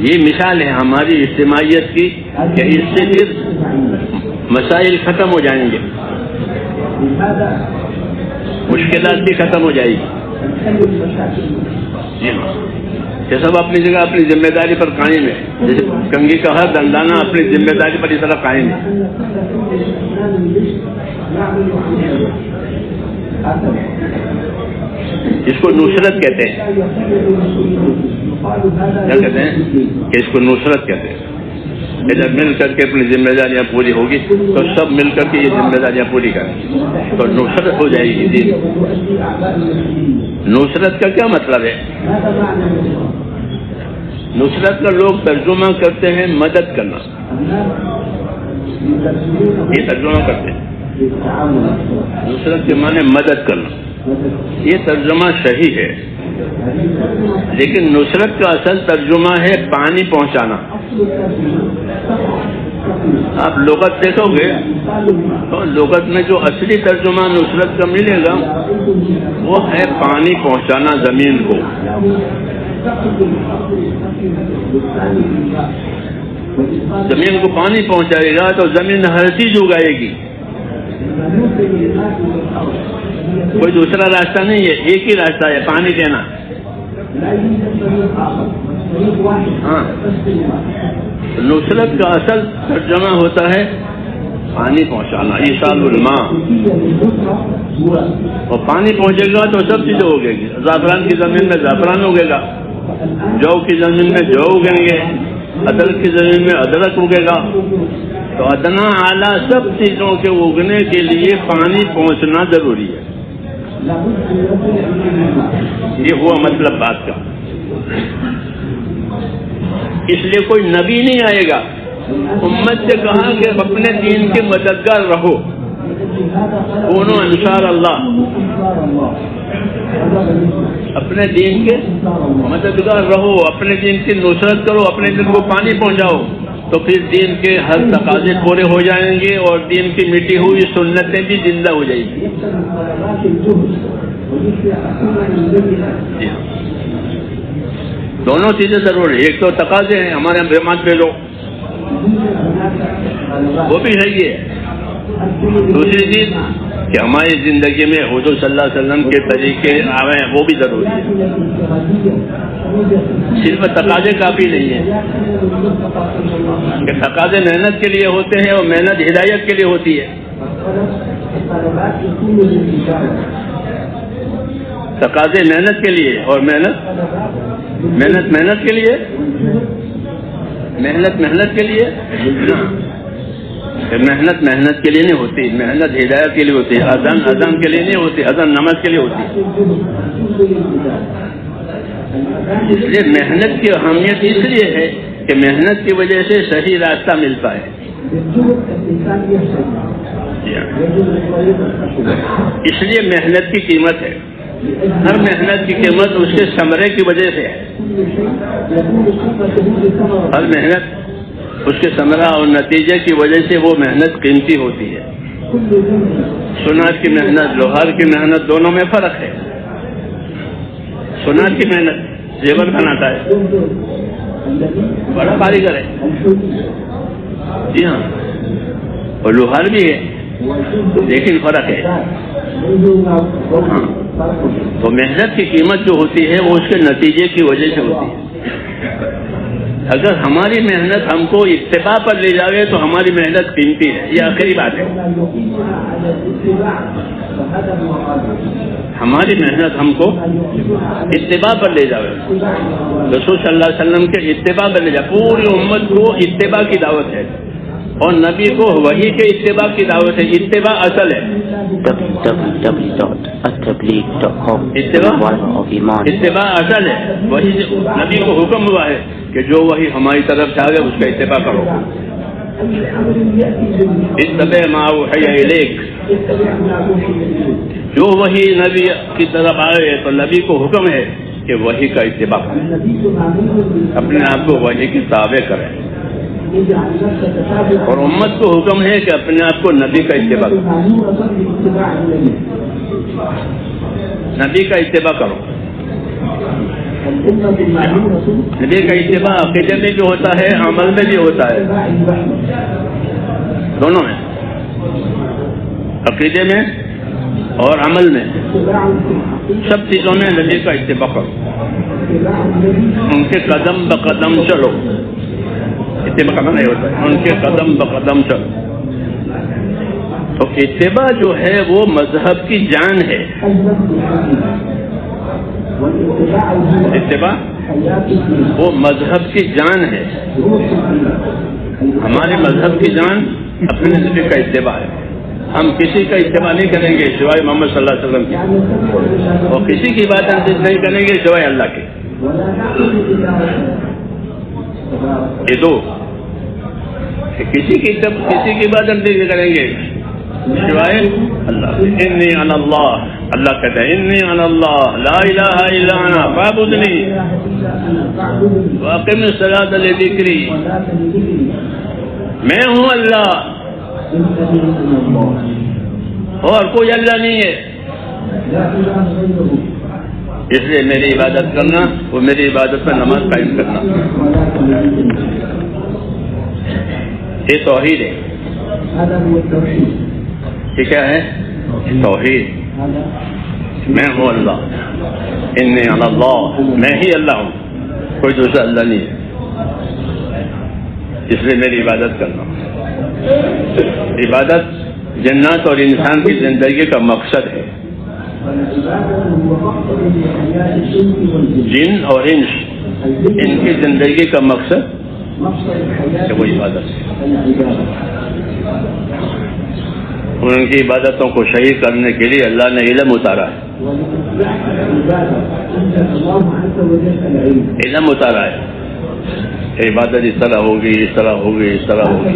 یہ مثال ہے ہماری اجتماعیت کی کہ اس سے پھر مسائل ختم ہو جائیں گے، مشکلات بھی ختم ہو جائے گی. جی ہاں، یہ سب اپنی جگہ اپنی ذمہ داری پر قائم ہے. جیسے کنگھی کا ہر دندانہ اپنی ذمہ داری پر اس طرح قائم ہے. اس کو نصرت کہتے ہیں. کیا کہتے ہیں؟ کہ اس کو نصرت کہتے ہیں. جب مل کر کے اپنی ذمہ داریاں پوری ہوگی تو سب مل کر کے یہ ذمہ داریاں پوری کریں تو نصرت ہو جائے گی. دین نصرت کا کیا مطلب ہے؟ نصرت کا لوگ ترجمہ کرتے ہیں مدد کرنا. یہ ترجمہ کرتے ہیں نصرت کے معنی مدد کرنا. یہ ترجمہ صحیح ہے، لیکن نصرت کا اصل ترجمہ ہے پانی پہنچانا. آپ لغت دیکھو گے تو لغت میں جو اصلی ترجمہ نصرت کا ملے گا وہ ہے پانی پہنچانا زمین کو. زمین کو پانی پہنچائے گا تو زمین ہر چیز اگائے گی. کوئی دوسرا راستہ نہیں ہے، ایک ہی راستہ ہے، پانی دینا. ہاں، نصرت کا اصل ترجمہ ہوتا ہے پانی پہنچانا، ایصال الماء. اور پانی پہنچے گا تو سب چیزیں اگے گی. زعفران کی زمین میں زعفران اگے گا، جو کی زمین میں جو اگیں گے، ادرک کی زمین میں ادرک اگے گا. تو ادنا اعلیٰ سب چیزوں کے اگنے کے لیے پانی پہنچنا ضروری ہے. یہ ہوا مطلب بات کا. اس لیے کوئی نبی نہیں آئے گا، امت سے کہا کہ اپنے دین کے مددگار رہو. کونوا انصار اللہ، اپنے دین کے مددگار رہو، اپنے دین کی نصرت کرو، اپنے دین کو پانی پہنچاؤ. تو پھر دین کے ہر تقاضے پورے ہو جائیں گے اور دین کی مٹی ہوئی سنتیں بھی زندہ ہو جائیں گی. دونوں چیزیں ضروری. ایک تو تقاضے ہیں ہمارے مہمان بھیجو، وہ بھی صحیح ہے. دوسری چیز کہ ہماری زندگی میں حضور صلی اللہ علیہ وسلم کے طریقے آئے ہیں، وہ بھی ضروری ہے. صرف تقاضے کافی نہیں ہے کہ تقاضے محنت کے لیے ہوتے ہیں اور محنت ہدایت کے لیے ہوتی ہے. تقاضے محنت کے لیے اور محنت کے لیے، محنت کے لیے. محنت کے لیے نہیں ہوتی، محنت ہدایت کے لیے ہوتی ہے. اذان کے لیے نہیں ہوتی، اذان نماز کے لیے ہوتی ہے. اس لیے محنت کی اہمیت اس لیے ہے کہ محنت کی وجہ سے صحیح راستہ ملتا ہے. اس لیے محنت کی قیمت ہے. ہر محنت کی قیمت اس کے ثمرے کی وجہ سے ہے. ہر محنت اس کے ثمرہ اور نتیجے کی وجہ سے وہ محنت قیمتی ہوتی ہے. سونار کی محنت، لوہار کی محنت، دونوں میں فرق ہے. سونار کی محنت زیور بناتا ہے، بڑا کاریگر ہے، جی ہاں، اور لوہار بھی ہے، لیکن فرق ہے. تو محنت کی قیمت جو ہوتی ہے وہ اس کے نتیجے کی وجہ سے ہوتی ہے. اگر ہماری محنت ہم کو اتباع پر لے جائے تو ہماری محنت قیمتی ہے. یہ آخری بات ہے. ہماری محنت ہم کو اتباع پر لے جائے، رسول صلی اللہ علیہ وسلم کے اتباع پر لے جائے. پوری امت کو اتباع کی دعوت ہے اور نبی کو وحی کے اتباع کی دعوت ہے. اتباع اصل ہے. اتباع اصل ہے. وہی نبی کو حکم ہوا ہے کہ جو وہی ہماری طرف سے آ گئے اس کا اتباع کرو. اتبع ما اوحی الیک، جو وہی نبی کی طرف آئے تو نبی کو حکم ہے کہ وہی کا اتباع کریں، اپنے آپ کو وحی کے تابع کریں. اور امت کو حکم ہے کہ اپنے آپ کو نبی کا اتباع کرو. نبی کا اتباع کرو. نبی کا اتباع عقیدے میں بھی ہوتا ہے، عمل میں بھی ہوتا ہے، دونوں میں، عقیدے میں اور عمل میں، سب چیزوں میں نبی کا اتباع کرو. ان کے قدم بقدم چلو. اتباع کرنا نہیں ہوتا ہے، ان کے قدم بقدم چلو. تو اتباع جو ہے وہ مذہب کی جان ہے. اتباع وہ مذہب کی جان ہے. ہمارے مذہب کی جان اپنے نبی کا اتباع ہے. ہم کسی کا اتباع نہیں کریں گے سوائے محمد صلی اللہ علیہ وسلم کی، اور کسی کی بات نہیں کریں گے سوائے اللہ کی. یہ دو، کسی کی بات نہیں کریں گے سوائے اللہ. انی انا اللہ، اللہ کہتا ہے انی انا اللہ لا الہ الا انا فاعبدنی واقم الصلاۃ لذکری. میں ہوں اللہ اور کوئی اللہ نہیں ہے. اس لیے میری عبادت کرنا، وہ میری عبادت پر نماز قائم کرنا، یہ توحید ہے. یہ کیا ہے؟ توحید. میں ہوں اللہ، انی انا اللہ، میں ہی اللہ ہوں، کوئی دوسرا اللہ نہیں ہے. اس لیے میری عبادت کرنا. عبادت جنات اور انسان کی زندگی کا مقصد ہے. جن اور انس، ان کی زندگی کا مقصد کہ وہ عبادت ہے. ان کی عبادتوں کو صحیح کرنے کے لیے اللہ نے علم اتارا ہے. علم اتارا ہے کہ عبادت اس طرح ہوگی، اس طرح ہوگی، اس طرح ہوگی.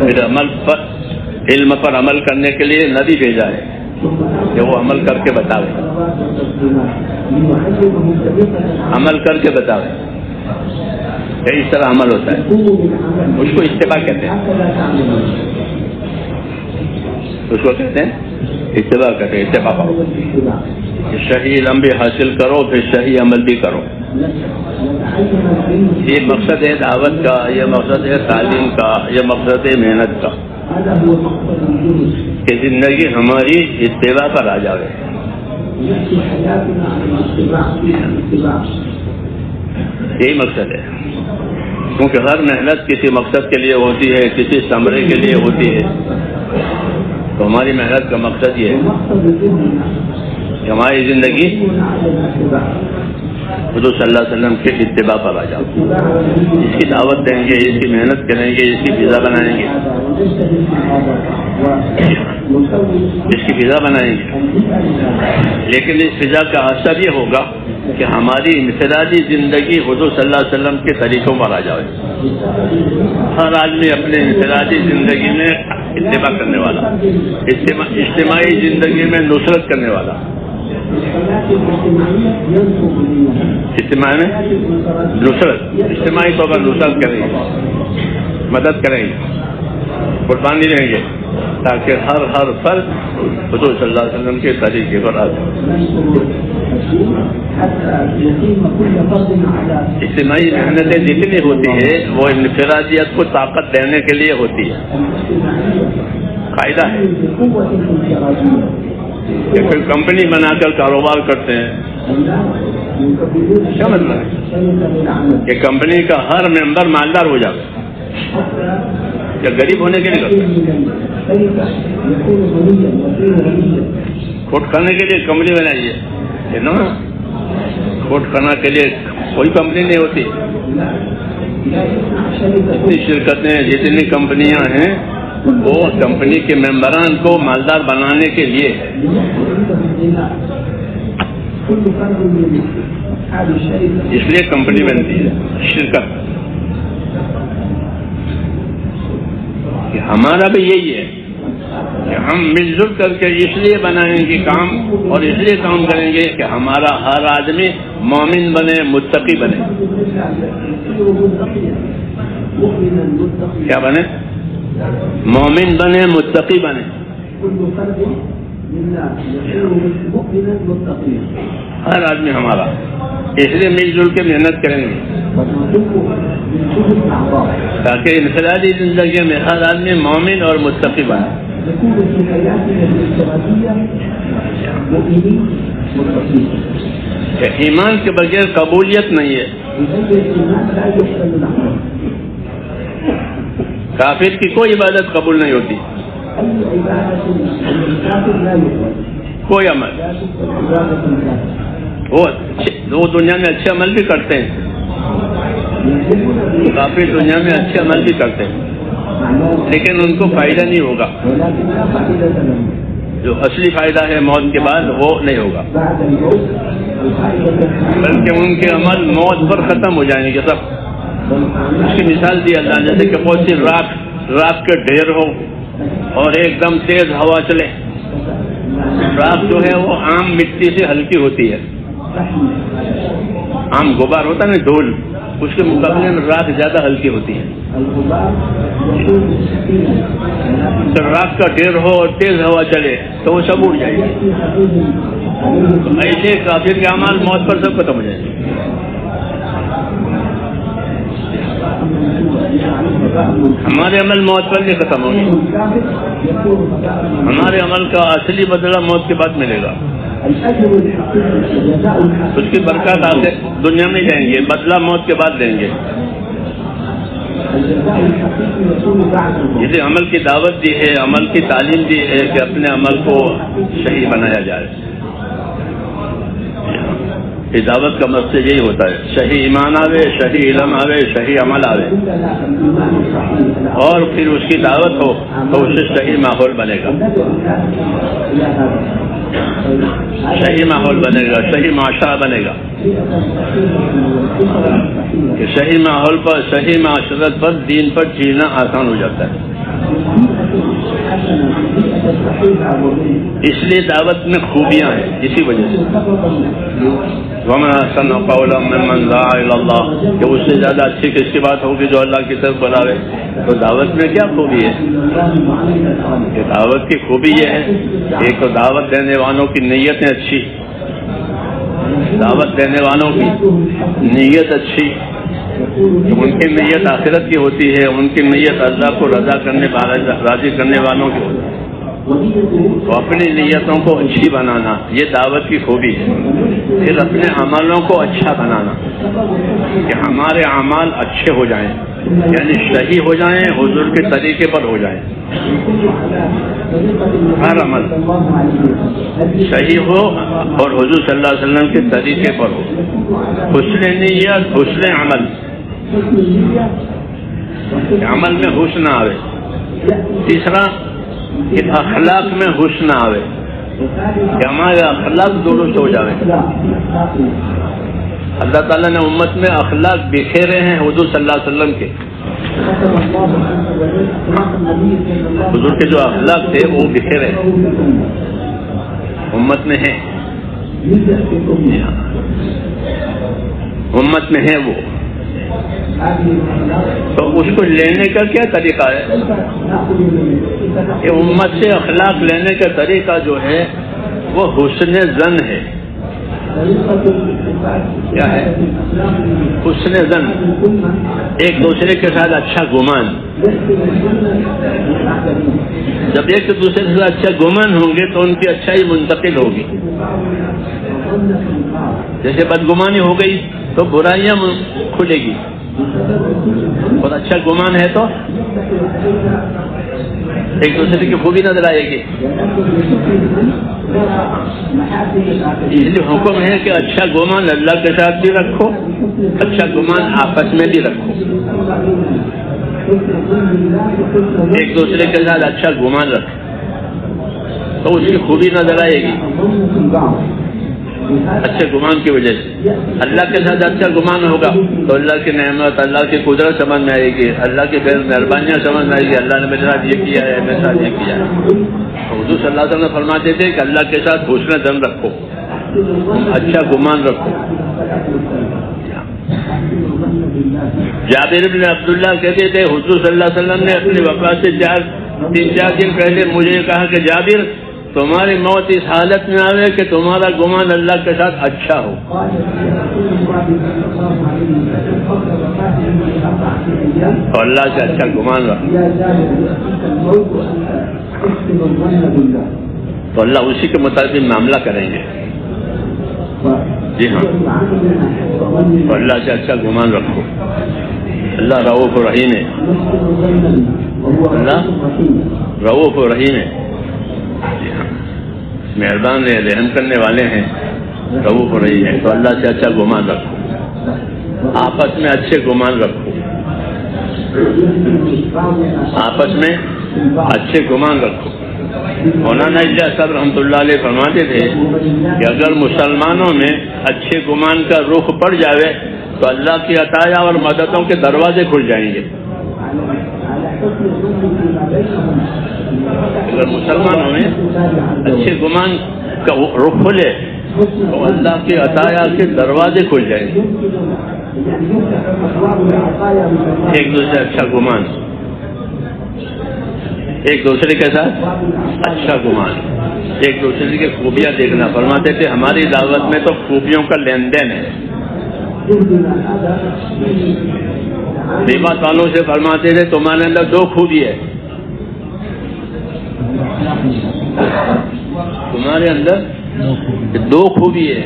پھر علم پر عمل کرنے کے لیے نبی بھیجا ہے کہ وہ عمل کر کے بتاوے، عمل کر کے بتاوے کہ اس طرح عمل ہوتا ہے. اس کو اتباع کہتے ہیں، اس کو کہتے ہیں اتباع کہتے ہیں. اتباع کرو، صحیح علم بھی حاصل کرو، پھر صحیح عمل بھی کرو. یہ مقصد ہے دعوت کا، یہ مقصد ہے تعلیم کا، یہ مقصد ہے محنت کا، کہ زندگی ہماری اتباع پر آ جاوے. یہی مقصد ہے. کیونکہ ہر محنت کسی مقصد کے لیے ہوتی ہے، کسی ثمرے کے لیے ہوتی ہے. تو ہماری محنت کا مقصد یہ ہے کہ ہماری زندگی حضور صلی اللہ علیہ وسلم کے اتباع پر آ جاؤ. اس کی دعوت دیں گے، اس کی محنت کریں گے، اس کی فضا بنائیں گے، اس کی فضا بنائیں گے. لیکن اس فضا کا اثر یہ ہوگا کہ ہماری انفرادی زندگی حضور صلی اللہ علیہ وسلم کے طریقوں پر آ جائے. ہر آدمی اپنے انفرادی زندگی میں اتباع کرنے والا، اجتماعی زندگی میں نصرت کرنے والا، اجتماعی میں نصرت، اجتماعی طور پر نصرت کریں گے، مدد کریں گے، قربانی دیں گے تاکہ ہر فرد حضور صلی اللہ علیہ وسلم کے طریقے پر آ جائے. اجتماعی محنتیں جتنی ہوتی ہیں وہ انفرادیت کو طاقت دینے کے لیے ہوتی ہے. قاعدہ ہے کہ کوئی کمپنی بنا کر کاروبار کرتے ہیں، کیا مطلب ہے کہ کمپنی کا ہر ممبر مالدار ہو جائے یا غریب ہونے کے لیے کرتے ہیں؟ کھوٹ کھانے کے لیے کمپنی بنائیے نا، کھوٹ کھانا کے لیے کوئی کمپنی نہیں ہوتی. جتنی شرکتیں جتنی کمپنیاں ہیں وہ کمپنی کے ممبران کو مالدار بنانے کے لیے ہے. اس لیے کمپنی بنتی ہے شرکت. کہ ہمارا بھی یہی ہے کہ ہم مل جل کر کے اس لیے بنائیں گے کام اور اس لیے کام کریں گے کہ ہمارا ہر آدمی مومن بنے، متقی بنے. کیا بنے؟ مومن بنے، متقی بنے. ہر آدمی ہمارا، اس لیے مل جل کے محنت کریں گے تاکہ انفرادی زندگی میں ہر آدمی مومن اور متقی بنے. کہ ایمان کے بغیر قبولیت نہیں ہے. کافر کی کوئی عبادت قبول نہیں ہوتی، کوئی عمل. وہ دنیا میں اچھے عمل بھی کرتے ہیں، کافر دنیا میں اچھے عمل بھی کرتے ہیں لیکن ان کو فائدہ نہیں ہوگا. جو اصلی فائدہ ہے موت کے بعد وہ نہیں ہوگا، بلکہ ان کے عمل موت پر ختم ہو جائیں گے سب. اس کی مثال دی اللہ جیسے کہ بہت سی راک کے ڈھیر ہو اور ایک دم تیز ہوا چلے. راک جو ہے وہ عام مٹی سے ہلکی ہوتی ہے، عام غبار ہوتا ہے نا دھول، اس کے مقابلے میں راک زیادہ ہلکی ہوتی ہے. جب راک کا ڈھیر ہو اور تیز ہوا چلے تو وہ سب اڑ جائے گی. تو ایسے کافر کے اعمال موت پر سب ختم ہو جائیں گے. ہمارے عمل موت پر نہیں ختم ہوگی، ہمارے عمل کا اصلی بدلہ موت کے بعد ملے گا. اس کی برکات آگے دنیا میں جائیں گے، بدلہ موت کے بعد دیں گے. اسے عمل کی دعوت دی ہے، عمل کی تعلیم دی ہے کہ اپنے عمل کو صحیح بنایا جائے. یہ دعوت کا مقصد یہی ہوتا ہے، صحیح ایمان آوے، صحیح علم آوے، صحیح عمل آوے، اور پھر اس کی دعوت ہو تو اس سے صحیح ماحول بنے گا، صحیح ماحول بنے گا، صحیح معاشرہ بنے گا. کہ صحیح ماحول پر، صحیح معاشرت پر، دین پر جینا آسان ہو جاتا ہے. اس لیے دعوت میں خوبیاں ہیں اسی وجہ سے. وَمَنْ أَحْسَنُ قَوْلًا مِمَّنْ دَعَا إِلَى اللَّهِ، کہ اس سے زیادہ اچھی کس کی بات ہوگی جو اللہ کی طرف بلاوے. تو دعوت میں کیا خوبی ہے؟ کہ دعوت کی خوبی یہ ہے، ایک تو دعوت دینے والوں کی نیتیں اچھی، دعوت دینے والوں کی نیت اچھی، ان کی نیت آخرت کی ہوتی ہے، ان کی نیت اللہ کو راضی کرنے والوں کی ہوتی ہے. تو اپنی نیتوں کو اچھی بنانا یہ دعوت کی خوبی ہے. پھر اپنے عملوں کو اچھا بنانا کہ ہمارے اعمال اچھے ہو جائیں، یعنی صحیح ہو جائیں، حضور کے طریقے پر ہو جائیں. ہر عمل صحیح ہو اور حضور صلی اللہ علیہ وسلم کے طریقے پر ہو. حسن نیت، حسن عمل، عمل میں حسن آوے. تیسرا کہ اخلاق میں حسن آوے. کہ ہمارے اخلاق درست ہو جائیں. اللہ تعالیٰ نے امت میں اخلاق بکھیرے ہیں حضور صلی اللہ علیہ وسلم کے. حضور کے جو اخلاق تھے وہ بکھیرے امت میں ہیں, امت میں ہے وہ. تو اس کو لینے کا کیا طریقہ ہے؟ یہ امت سے اخلاق لینے کا طریقہ جو ہے وہ حسن ظن ہے. کیا ہے حسن ظن؟ ایک دوسرے کے ساتھ اچھا گمان. جب ایک دوسرے کے ساتھ اچھا گمان ہوں گے تو ان کی اچھائی منتقل ہوگی. جیسے بدگمانی ہو گئی تو برائیاں کھلے گی, اور اچھا گمان ہے تو ایک دوسرے کی خوبی نظر آئے گی. اس لیے حکم ہے کہ اچھا گمان اللہ کے ساتھ بھی رکھو, اچھا گمان آپس میں بھی رکھو. ایک دوسرے کے ساتھ اچھا گمان رکھو تو اس کی خوبی نظر آئے گی اچھے گمان کی وجہ سے. اللہ کے ساتھ اچھا گمان ہوگا تو اللہ کی نعمت, اللہ کی قدرت سمجھ میں آئے گی, اللہ کی مہربانیاں سمجھ میں آئے گی. اللہ نے میرے ساتھ یہ کیا ہے, میرے ساتھ یہ کیا ہے. حضور صلی اللہ علیہ وسلم فرماتے تھے کہ اللہ کے ساتھ حسن ظن رکھو, اچھا گمان رکھو. جابر بن عبداللہ کہتے تھے حضور صلی اللہ علیہ وسلم نے اپنی وفات سے 3-4 دن پہلے مجھے کہا کہ جابر تمہاری موت اس حالت میں آئے کہ تمہارا گمان اللہ کے ساتھ اچھا ہو. اور اللہ سے اچھا گمان رکھو تو اللہ اسی کے مطابق معاملہ کریں گے. جی ہاں, تو اللہ سے اچھا گمان رکھو. اللہ رؤوف رحیم ہے, اللہ رؤوف رحیم ہے. مہربان ہے, رحم کرنے والے ہیں, رؤوف رحیم ہے. تو اللہ سے اچھا گمان رکھو, آپس میں اچھے گمان رکھو, آپس میں اچھے گمان رکھو. مولانا الیاس صاحب رحمۃ اللہ علیہ فرماتے تھے کہ اگر مسلمانوں میں اچھے گمان کا رخ پڑ جائے تو اللہ کی عطایا اور مددوں کے دروازے کھل جائیں گے. اگر مسلمانوں میں اچھے گمان کا رخ کھلے تو اللہ کی عطایا کے دروازے کھل جائیں گے. ایک دوسرے اچھا گمان, ایک دوسرے کے ساتھ اچھا گمان, ایک دوسرے کی خوبیاں دیکھنا. فرماتے تھے ہماری دعوت میں تو خوبیوں کا لین دین ہے. دیوات والوں سے فرماتے تھے تمہارے اندر 2 خوبی ہے, تمہارے اندر 2 خوبی ہے.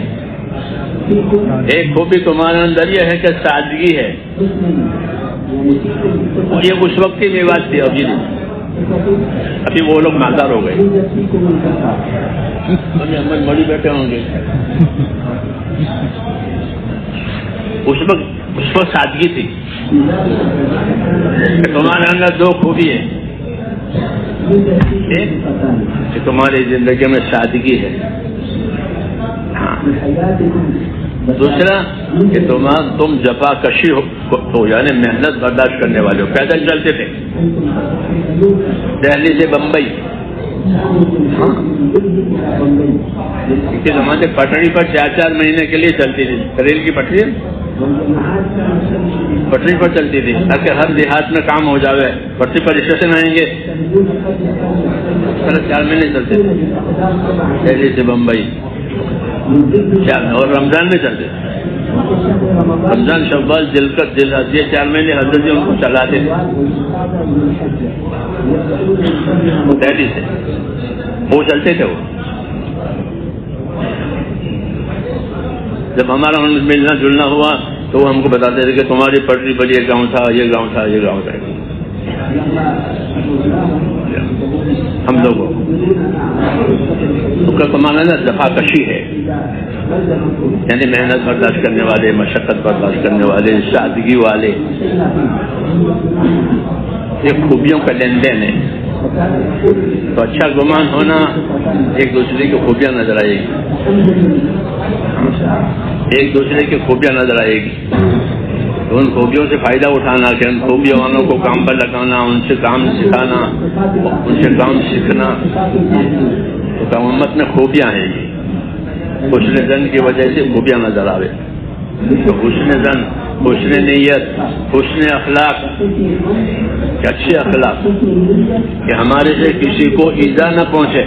ایک خوبی تمہارے اندر یہ ہے کہ سادگی ہے. یہ اس وقت کی بات تھی, ابھی وہ لوگ مالدار ہو گئے, ابھی بڑی بیٹھے ہوں گے. اس وقت سادگی تھی. تمہارے اندر 2 خوبی ہے, ایک کہ تمہاری زندگی میں سادگی ہے, دوسرا کہ تم جفا کشی ہو یعنی محنت برداشت کرنے والے ہو. پیدل چلتے تھے دہلی سے بمبئی, کے زمانے پٹڑی پر 4-4 مہینے کے لیے چلتی تھی. ریل کی پٹری پر چلتی تھی تاکہ ہر دیہات میں کام ہو جاوے. پٹری پر اسٹیشن آئیں گے, 4 مہینے چلتے تھے دہلی سے بمبئی. اور رمضان میں چلتے تھے, رمضان شوال ذوالقعدہ ذوالحج یہ 4 مہینے حضرت جی ان کو چلاتے تھے دہلی سے. وہ چلتے تھے. وہ جب ہمارا ملنا جلنا ہوا تو وہ ہم کو بتاتے تھے کہ تمہاری پٹری پر یہ گاؤں تھا, یہ گاؤں تھا, یہ گاؤں تھا. ہم لوگوں کا کمانا نا دفاع کشی ہے, یعنی محنت برداشت کرنے والے, مشقت برداشت کرنے والے, سادگی والے. یہ خوبیوں کا لین دین ہے. تو اچھا گمان ہونا، ایک دوسرے کی خوبیاں نظر آئے گی، ایک دوسرے کی خوبیاں نظر آئے گی، تو ان خوبیوں سے فائدہ اٹھانا، کہ ان خوبیوں والوں کو کام پر لگانا، ان سے کام سکھانا، ان سے کام سیکھنا، تو امت میں خوبیاں ہیں یہ، حسن زن کی وجہ سے خوبیاں نظر آوے، تو حسن زن، حسن نیت، حسن اخلاق، کہ اچھے اخلاق، کہ ہمارے سے کسی کو ایذا نہ پہنچے۔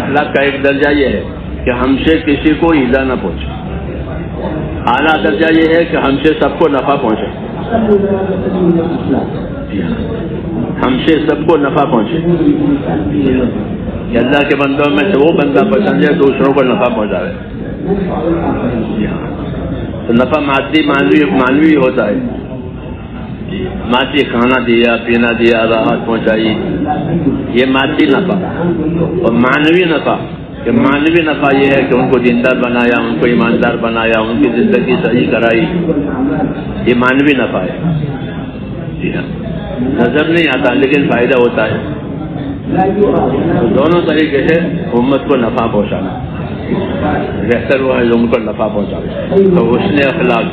اخلاق کا ایک درجہ یہ ہے کہ ہم سے کسی کو ایذا نہ پہنچے، اعلیٰ درجہ یہ ہے کہ ہم سے سب کو نفع پہنچے، ہم سے سب کو نفع پہنچے، کہ اللہ کے بندوں میں سے وہ بندہ پسند ہے دوسروں کو نفع پہنچاوے۔ تو نفع مادی مانوی ہوتا ہے، مادی کھانا دیا، پینا دیا، راحت پہنچائی، یہ مادی نفع، اور مانوی نفع، کہ مانوی نفع یہ ہے کہ ان کو دیندار بنایا، ان کو ایماندار بنایا، ان کی زندگی صحیح کرائی، یہ مانوی نفع ہے۔ جی ہاں، نظر نہیں آتا لیکن فائدہ ہوتا ہے۔ تو دونوں طریقے سے امت کو نفع پہنچانا، بہتر وہ ہے جو ان کو نفع پہنچانا۔ تو حسن اخلاق،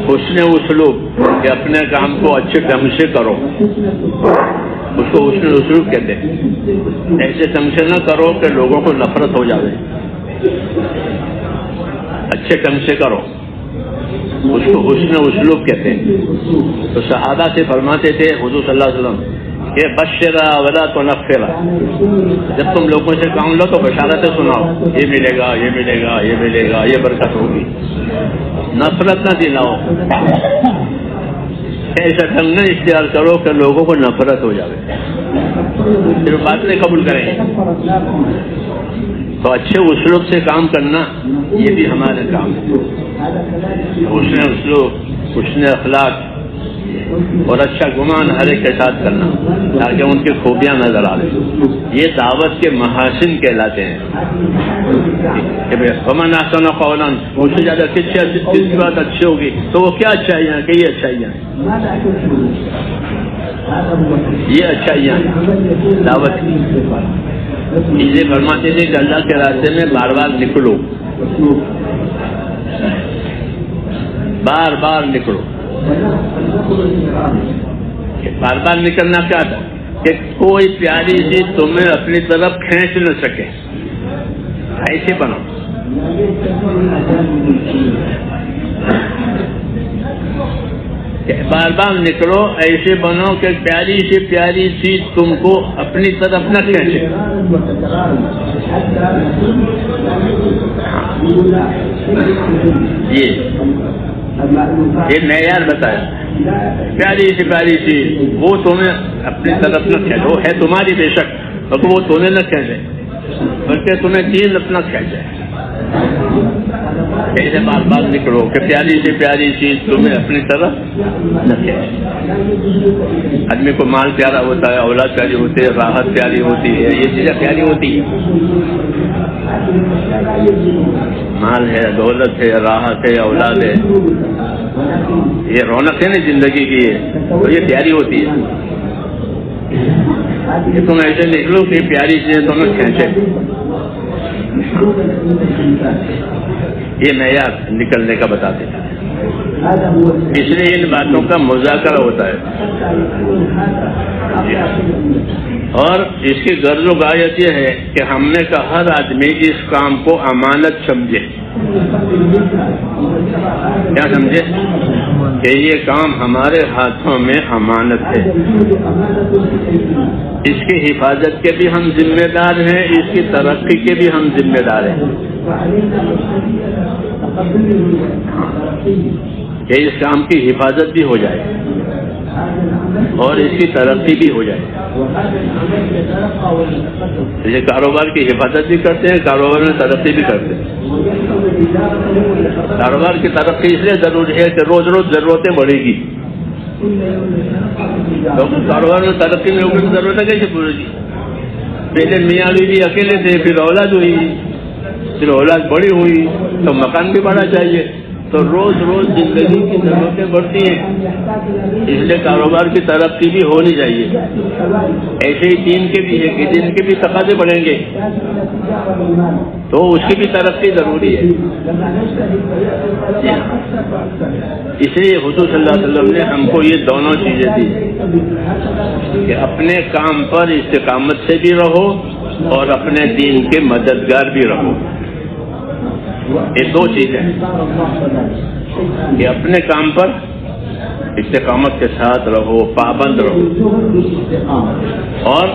حسن اسلوب، کہ اپنے کام کو اچھے ڈھنگ سے کرو، اس کو حسن اسلوب کہتے ہیں۔ ایسے ڈھنگ سے نہ کرو کہ لوگوں کو نفرت ہو جائے، اچھے ڈھنگ سے کرو، اس کو حسن اسلوب کہتے ہیں۔ تو صحابہ سے فرماتے تھے حضور صلی اللہ علیہ وسلم کہ بشرا ولا تنفرا، جب تم لوگوں سے کام لو تو بشارتیں سناؤ، یہ ملے گا، یہ ملے گا، یہ ملے گا، یہ برکت ہوگی، نفرت نہ دلاؤ، ایسا ڈھنگ نہ اختیار کرو کہ لوگوں کو نفرت ہو جائے، پھر بات نہیں قبول کریں گے۔ تو اچھے اسلوب سے کام کرنا یہ بھی ہمارے کام ہے، حسن اسلوب، حسن اخلاق اور اچھا گمان ہر ایک کے ساتھ کرنا، تاکہ ان کی خوبیاں نظر آ رہی۔ یہ دعوت کے محاسن کہلاتے ہیں کہ ومن احسن قولا، اس سے زیادہ کس کی بات اچھی ہوگی تو وہ کیا اچھائیاں ہیں کہ یہ اچھائیاں ہیں، یہ اچھائیاں ہیں دعوت کی۔ یہ فرماتے تھے کہ اللہ کے راستے میں بار بار نکلو، بار بار نکلو۔ بار بار نکلنا کیا تھا کہ کوئی پیاری چیز تمہیں اپنی طرف کھینچ نہ سکے، ایسے بنو، بار بار نکلو، ایسے بنو کہ پیاری سے پیاری چیز تم کو اپنی طرف نہ کھینچے۔ یہ معیار بتایا، پیاری سے پیاری چیز وہ تمہیں اپنی طرف نہ کھینچے، وہ ہے تمہاری بے شک، مگر وہ تمہیں نہ کھینچے بلکہ تمہیں دین اپنا کھینچے۔ ایسے بار بار نکلو کہ پیاری سے پیاری چیز تمہیں اپنی طرف نہ کھینچے۔ آدمی کو مال پیارا ہوتا ہے، اولاد پیاری ہوتی ہے، راحت پیاری ہوتی ہے، یہ چیزیں پیاری ہوتی ہے، مال ہے، دولت ہے، راحت ہے، اولاد ہے، یہ رونق ہے نا زندگی کی، تو یہ پیاری ہوتی ہے۔ کہ تم ایسے نکلو کہ پیاری چیزیں تمہیں کھینچے، یہ معیار نکلنے کا بتاتے ہیں۔ اس لیے ان باتوں کا مذاکرہ ہوتا ہے، اور اس کی غرض و غایت یہ ہے کہ ہم نے کہا ہر آدمی اس کام کو امانت سمجھے۔ کیا سمجھے؟ کہ یہ کام ہمارے ہاتھوں میں امانت ہے، اس کی حفاظت کے بھی ہم ذمہ دار ہیں، اس کی ترقی کے بھی ہم ذمہ دار ہیں، کہ اس کام کی حفاظت بھی ہو جائے اور اس کی ترقی بھی ہو جائے۔ یہ کاروبار کی حفاظت بھی کرتے ہیں، کاروبار میں ترقی بھی کرتے ہیں۔ کاروبار کی ترقی اس لیے ضروری ہے کہ روز روز ضرورتیں بڑھے گی، کاروبار میں ترقی میں ہوگی، ضرورتیں کیسے پوری گی؟ پہلے میاں بیوی اکیلے تھے، پھر اولاد ہوئی، پھر اولاد بڑی ہوئی تو مکان بھی بڑا چاہیے، تو روز روز زندگی کی ضرورتیں بڑھتی ہیں، اس لیے کاروبار کی ترقی بھی ہونی چاہیے. ایسے ہی دین کے بھی ہے کہ دین کے بھی تقاضے بڑھیں گے تو اس کی بھی ترقی ضروری ہے. اس لیے حضور صلی اللہ علیہ وسلم نے ہم کو یہ دونوں چیزیں دی کہ اپنے کام پر استقامت سے بھی رہو اور اپنے دین کے مددگار بھی رہو. یہ دو چیزیں کہ اپنے کام پر استقامت کے ساتھ رہو، پابند رہو، اور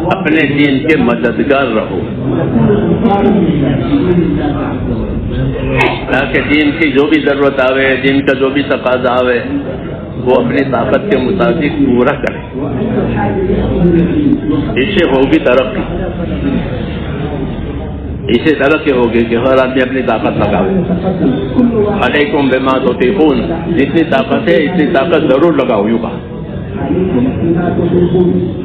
اپنے دین کے مددگار رہو تاکہ دین کی جو بھی ضرورت آوے، دین کا جو بھی تقاضا آوے وہ اپنی طاقت کے مطابق پورا کرے. اس سے ہوگی ترقی، اسے ترقی ہوگی کہ ہر آدمی اپنی طاقت لگاوے. علیکم بما تطیقون، جتنی طاقت ہے اتنی طاقت ضرور لگاؤ. یوں کہا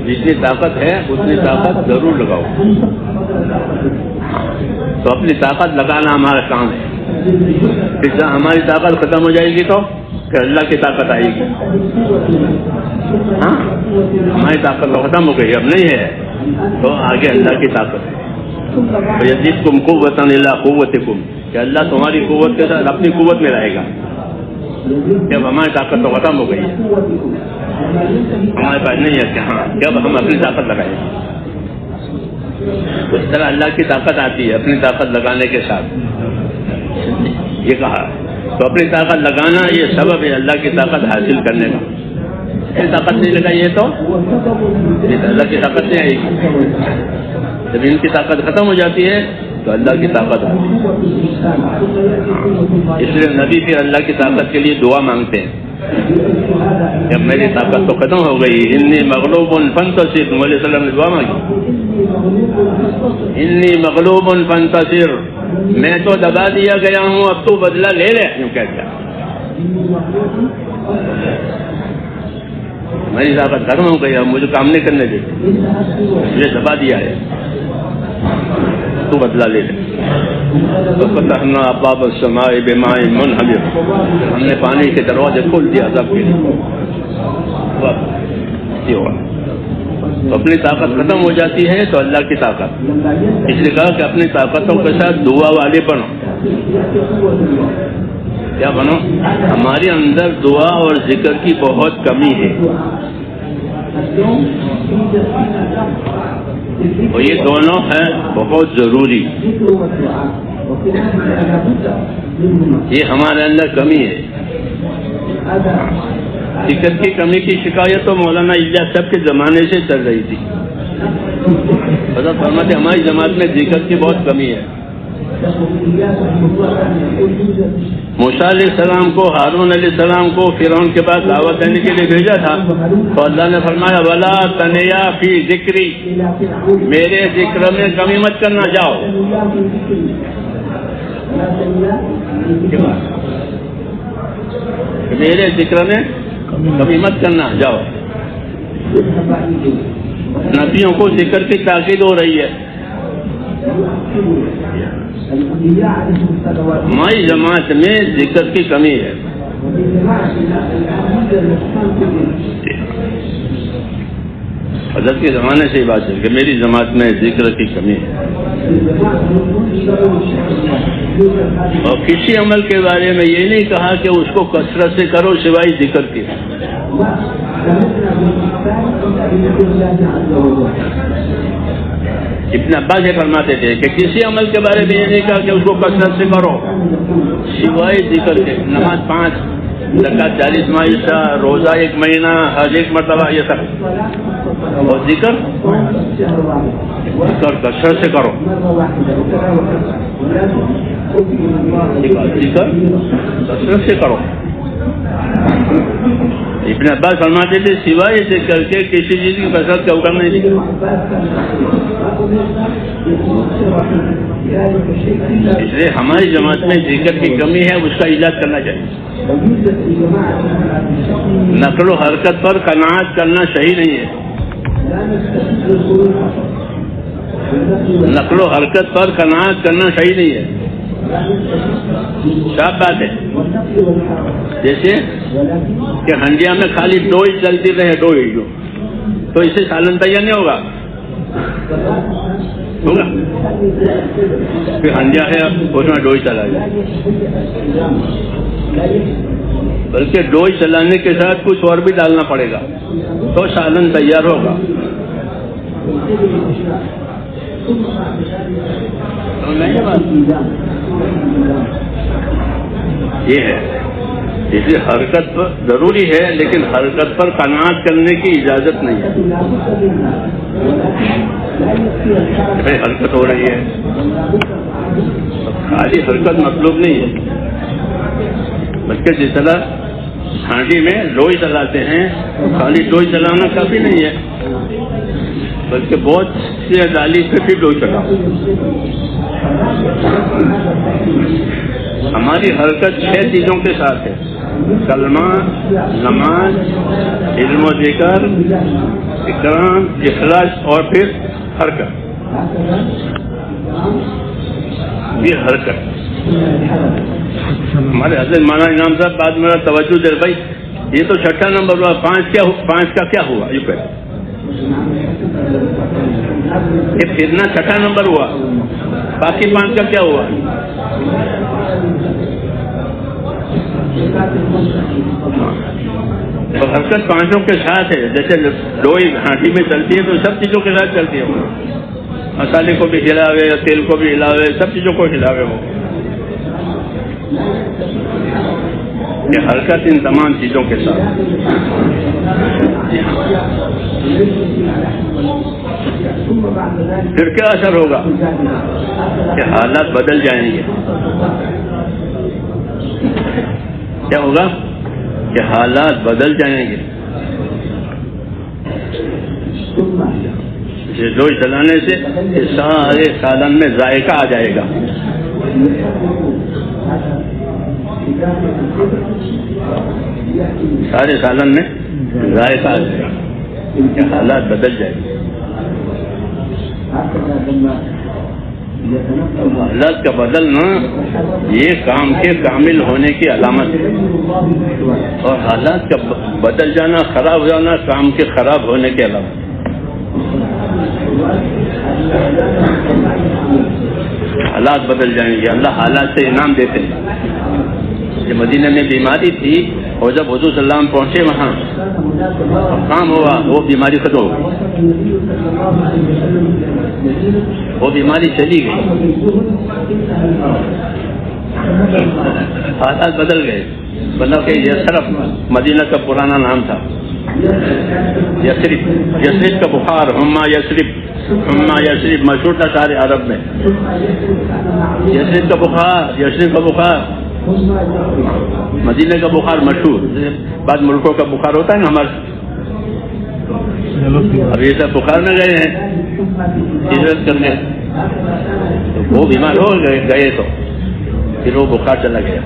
جتنی طاقت ہے اتنی طاقت ضرور لگاؤ. تو اپنی طاقت لگانا ہمارا کام ہے. اس طرح ہماری طاقت ختم ہو جائے گی تو کہ اللہ کی طاقت آئے گی. ہاں ہماری طاقت ختم ہو گئی، اب نہیں ہے تو آگے اللہ کی طاقت ہے. یزیدکم قوۃ الی قوتکم، کہ اللہ تمہاری قوت کے ساتھ اپنی قوت میں رہے گا. جب ہماری طاقت تو ختم ہو گئی ہے، ہمارے پاس نہیں ہے کہ ہاں جب ہم اپنی طاقت لگائیں. اس طرح اللہ کی طاقت آتی ہے اپنی طاقت لگانے کے ساتھ. یہ کہا تو اپنی طاقت لگانا یہ سبب ہے اللہ کی طاقت حاصل کرنے کا. اپنی طاقت نہیں لگائیے تو اللہ کی طاقت نہیں آئے گی. جب ان کی طاقت ختم ہو جاتی ہے تو اللہ کی طاقت آتی ہے. اس لیے نبی پھر اللہ کی طاقت کے لیے دعا مانگتے ہیں. جب میری طاقت تو ختم ہو گئی، انی مغلوب فانتصر، نبی علیہ السلام نے دعا مانگی، انی مغلوب فانتصر، میں تو دبا دیا گیا ہوں اب تو بدلہ لے لے. یوں کہتا ہے میری طاقت ختم ہو گئی، اب مجھے کام نہیں کرنے دیتے، مجھے دبا دیا ہے، تو بدلہ لے لے. ففتحنا ابواب السماء بماء منہمر، ہم نے پانی کے دروازے کھول دیا عذاب کے لیے. تو اپنی طاقت ختم ہو جاتی ہے تو اللہ کی طاقت. اس لیے کہا کہ اپنی طاقتوں کے ساتھ دعا والے بنو. کیا بنو؟ ہمارے اندر دعا اور ذکر کی بہت کمی ہے، اور یہ دونوں ہیں بہت ضروری. یہ ہمارے اندر کمی ہے. ذکر کی کمی کی شکایت تو مولانا الیاس صاحب کے زمانے سے چل رہی تھی. حضرت فرماتے ہماری جماعت میں ذکر کی بہت کمی ہے. موسیٰ علیہ السلام کو، ہارون علیہ السلام کو فرعون کے پاس دعوت دینے کے لیے بھیجا تھا تو اللہ نے فرمایا ولا تنیا فی ذکری، میرے ذکر میں کمی مت کرنا. جاؤ میرے ذکر میں کمی مت کرنا، جاؤ. نبیوں کو ذکر کی تاکید ہو رہی ہے. ہماری جماعت میں ذکر کی کمی ہے. حضرت کے زمانے سے یہ بات ہے کہ میری جماعت میں ذکر کی کمی ہے. اور کسی عمل کے بارے میں یہ نہیں کہا کہ اس کو کثرت سے کرو سوائے ذکر کے. ابن عباس یہ فرماتے تھے کہ کسی عمل کے بارے میں یہ نہیں کہا کہ اس کو کثرت سے کرو سوائے ذکر کے. نماز 5، زکات 40 ماہ حصہ، روزہ 1 مہینہ، حج 1 مرتبہ، یہ سب. اور ذکر کثرت سے کرو. ذکر کثرت سے کرو. ابن عباس فرماتے تھے سوائے ذکر کے کسی چیز کی کثرت کا حکم نہیں دیا. اس لیے ہماری جماعت میں ذکر کی کمی ہے، اس کا علاج کرنا چاہیے. نقل و حرکت پر قناعت کرنا صحیح نہیں ہے. نقل و حرکت پر قناعت کرنا صحیح نہیں ہے. صاف بات ہے. جیسے کہ ہنڈیا میں خالی ڈو ہی چلتی رہے، ڈو ہی جو، تو اسے سالن تیار نہیں ہوگا. پھر ہنڈیا ہے اس میں ڈو ہی چلا جائے، بلکہ ڈو ہی چلانے کے ساتھ کچھ اور بھی ڈالنا پڑے گا تو سالن تیار ہوگا. یہ ہے، اس لیے حرکت ضروری ہے، لیکن حرکت پر قناعت کرنے کی اجازت نہیں ہے. حرکت ہو رہی ہے، خالی حرکت مطلوب نہیں ہے، بلکہ جس طرح ہانڈی میں لوئی چلاتے ہیں، خالی لوئی چلانا کافی نہیں ہے، بلکہ بہت سی ڈالی پہ پھر لوئی چلاؤ. ہماری حرکت 6 چیزوں کے ساتھ ہے: کلمہ، نماز، علم و ذکر، اکرام، اخلاص اور پھر حرکت. یہ حرکت. ہمارے حضرت مولانا انعام صاحب بعد میرا توجہ دے بھائی یہ تو 6ٹھا نمبر ہوا، 5 کا کیا ہوا؟ یہ پھرنا 6ٹھا نمبر ہوا، باقی 5 کا کیا ہوا؟ تو حرکت 5 کے ساتھ ہے. جیسے لوئی ہانڈی میں چلتی ہے تو سب چیزوں کے ساتھ چلتی ہے، مسالے کو بھی ہلاوے، تیل کو بھی ہلاوے، سب چیزوں کو ہلاوے. وہ یہ حرکت ان تمام چیزوں کے ساتھ. پھر کیا اثر ہوگا کہ حالات بدل جائیں گے. کیا ہوگا کہ حالات بدل جائیں گے. لوئی چلانے سے سارے سالن میں ذائقہ آ جائے گا. سارے سالن میں ذائقہ آ جائے گا، حالات بدل جائیں گے. حالات کا بدلنا یہ کام کے کامل ہونے کی علامت ہے، اور حالات کا بدل جانا، خراب ہو جانا کام کے خراب ہونے کی علامت. حالات بدل جائیں گے. اللہ حالات سے انعام دیتے ہیں. یہ مدینہ میں بیماری تھی اور جب حضور صلی اللہ علیہ وسلم پہنچے وہاں کام ہوا، وہ بیماری ختم ہو گئی، وہ بیماری چلی گئی. حالات بدل گئے. بنا کہ یثرب مدینہ کا پرانا نام تھا. یثرب کا بخار، ہما یثرب مشہور تھا سارے عرب میں. یثرب کا بخار مدینہ کا بخار مشہور. بعض ملکوں کا بخار ہوتا ہے نا ہمارے، اب یہ سب بخار میں گئے ہیں ہجرت کرنے، تو وہ بیمار ہو گئے تو پھر وہ بخار چلا گیا.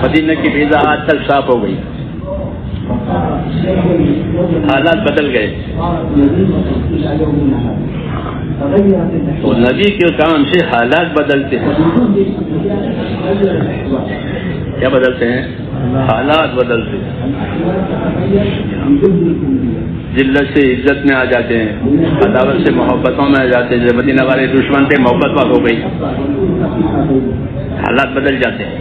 مدینہ کی فضا آج تک صاف ہو گئی. حالات بدل گئے. تو نبی کے کام سے حالات بدلتے ہیں. کیا بدلتے ہیں؟ حالات بدلتے ہیں. ذلت سے عزت میں آ جاتے ہیں، عداوت سے محبتوں میں آ جاتے ہیں. جب مدینہ والے دشمن تھے، محبت بات ہو گئی، حالات بدل جاتے ہیں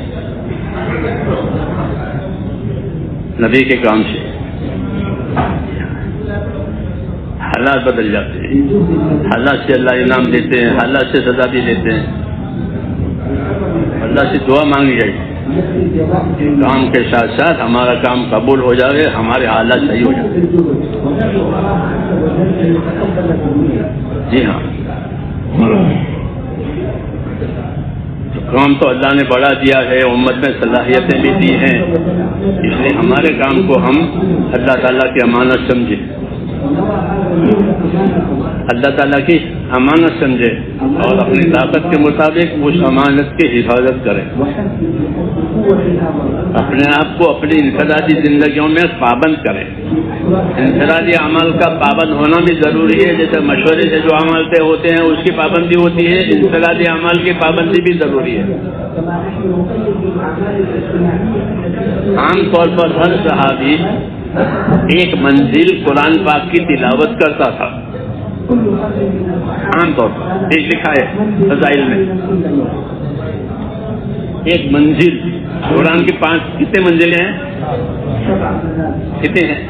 نبی کے کام سے. حالات بدل جاتے ہیں. حالات سے اللہ انعام دیتے ہیں، حالات سے سزا بھی دیتے ہیں. اللہ سے دعا مانگی جائے کام کے ساتھ ساتھ ہمارا کام قبول ہو جائے، ہمارے حالات صحیح ہو جائے. جی ہاں، کام تو اللہ نے بڑھا دیا ہے، امت میں صلاحیتیں بھی دی ہیں، اس لیے ہمارے کام کو ہم اللہ تعالیٰ کی امانت سمجھیں. اللہ تعالیٰ کی امانت سمجھے اور اپنی طاقت کے مطابق اس امانت کی حفاظت کرے. اپنے آپ کو اپنی انفرادی زندگیوں میں پابند کرے. انفرادی عمل کا پابند ہونا بھی ضروری ہے. جیسے مشورے سے جو عمل طے ہوتے ہیں اس کی پابندی ہوتی ہے، انفرادی عمل کی پابندی بھی ضروری ہے. عام طور پر ہر صحابی ایک منزل قرآن پاک کی تلاوت کرتا تھا. عام طور پر ایک لکھا ہے فضائل میں، ایک منزل. قرآن کی 5 کتنے منزلیں ہیں؟ کتنے ہیں؟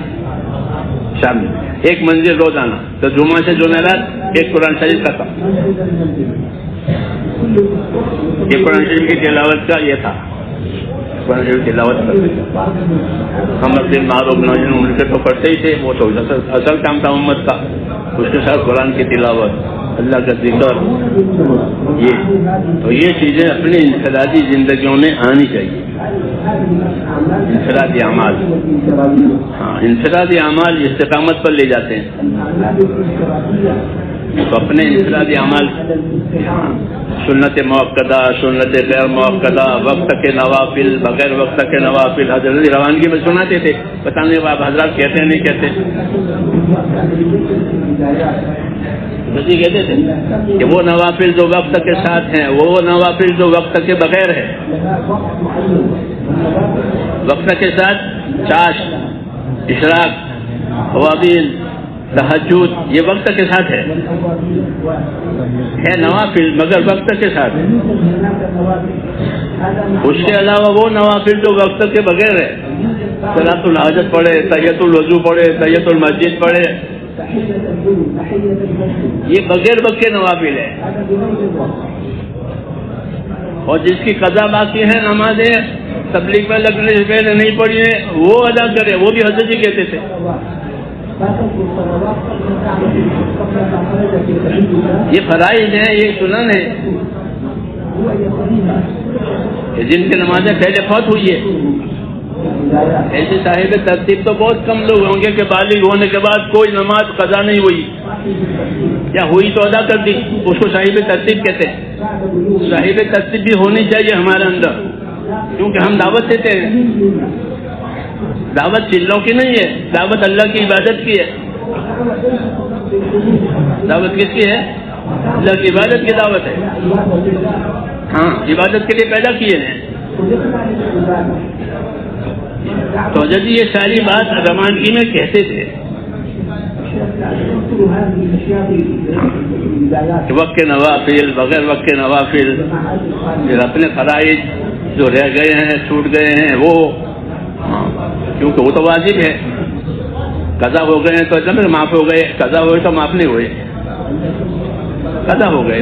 شامل ایک منزل روزانہ. تو جمعہ سے جمعرات ایک قرآن شریف کا تھا. یہ قرآن شریف کی تلاوت کا یہ تھا. قرآن شریف کی تلاوت کرتے تھے. ہم اپنے معروف ناجن ان کے تو کرتے ہی تھے، وہ تو اصل کام تھا امت کا. اس کے ساتھ قرآن کی تلاوت، اللہ کا ذکر، یہ چیزیں اپنی انفرادی زندگیوں میں آنی چاہیے. انفرادی اعمال، ہاں انفرادی اعمال استقامت پر لے جاتے ہیں. تو اپنے انفرادی اعمال، سنت موقدہ، سنت غیر موقدہ، وقت کے نوافل، بغیر وقت کے نوافل. حضرت روانگی میں سناتے تھے، پتہ نہیں آپ حضرات کہتے ہیں نہیں کہتے. بچی کہتے تھے کہ وہ نوافل جو وقت کے ساتھ ہیں، وہ نوافل جو وقت کے بغیر ہے. وقت کے ساتھ چاشت، اشراق، اوابین، تہجد، یہ وقت کے ساتھ ہے نوافل، مگر وقت کے ساتھ. اس کے علاوہ وہ نوافل جو وقت کے بغیر ہے، صلاۃ الحاجت پڑھے، تحیۃ الوضو پڑھے، تحیۃ المسجد پڑھے، یہ بغیر وقت کے نوافل ہے. اور جس کی قضا باقی ہے نمازیں تبلیغ میں لگنے سے پہلے نہیں پڑھی ہے، وہ ادا کرے. وہ بھی حضرت جی کہتے تھے. یہ فرائض ہیں، یہ سنن ہے جن کی نمازیں پہلے فوت ہوئی ہے. ایسے صاحب ترتیب تو بہت کم لوگ ہوں گے کہ بالغ ہونے کے بعد کوئی نماز قضا نہیں ہوئی، یا ہوئی تو ادا کر دی. اس کو صاحب ترتیب کہتے ہیں. صاحب ترتیب بھی ہونی چاہیے ہمارے اندر، کیونکہ ہم دعوت دیتے ہیں. دعوت چلوں کی نہیں ہے، دعوت اللہ کی عبادت کی ہے. دعوت کس کی ہے؟ اللہ کی عبادت کی دعوت ہے. ہاں، عبادت کے لیے پیدا کیے ہیں. تو حضرت یہ ساری بات روانگی میں کہتے تھے. وقت کے نوافل، بغیر وقت کے نوافل، پھر اپنے فرائض جو رہ گئے ہیں، چھوٹ گئے ہیں، وہ کیونکہ وہ تو واجب ہے. قضا ہو گئے ہیں تو ضمیر معاف ہو گئے، قضا ہوئے تو معاف نہیں ہوئے. قضا ہو گئے،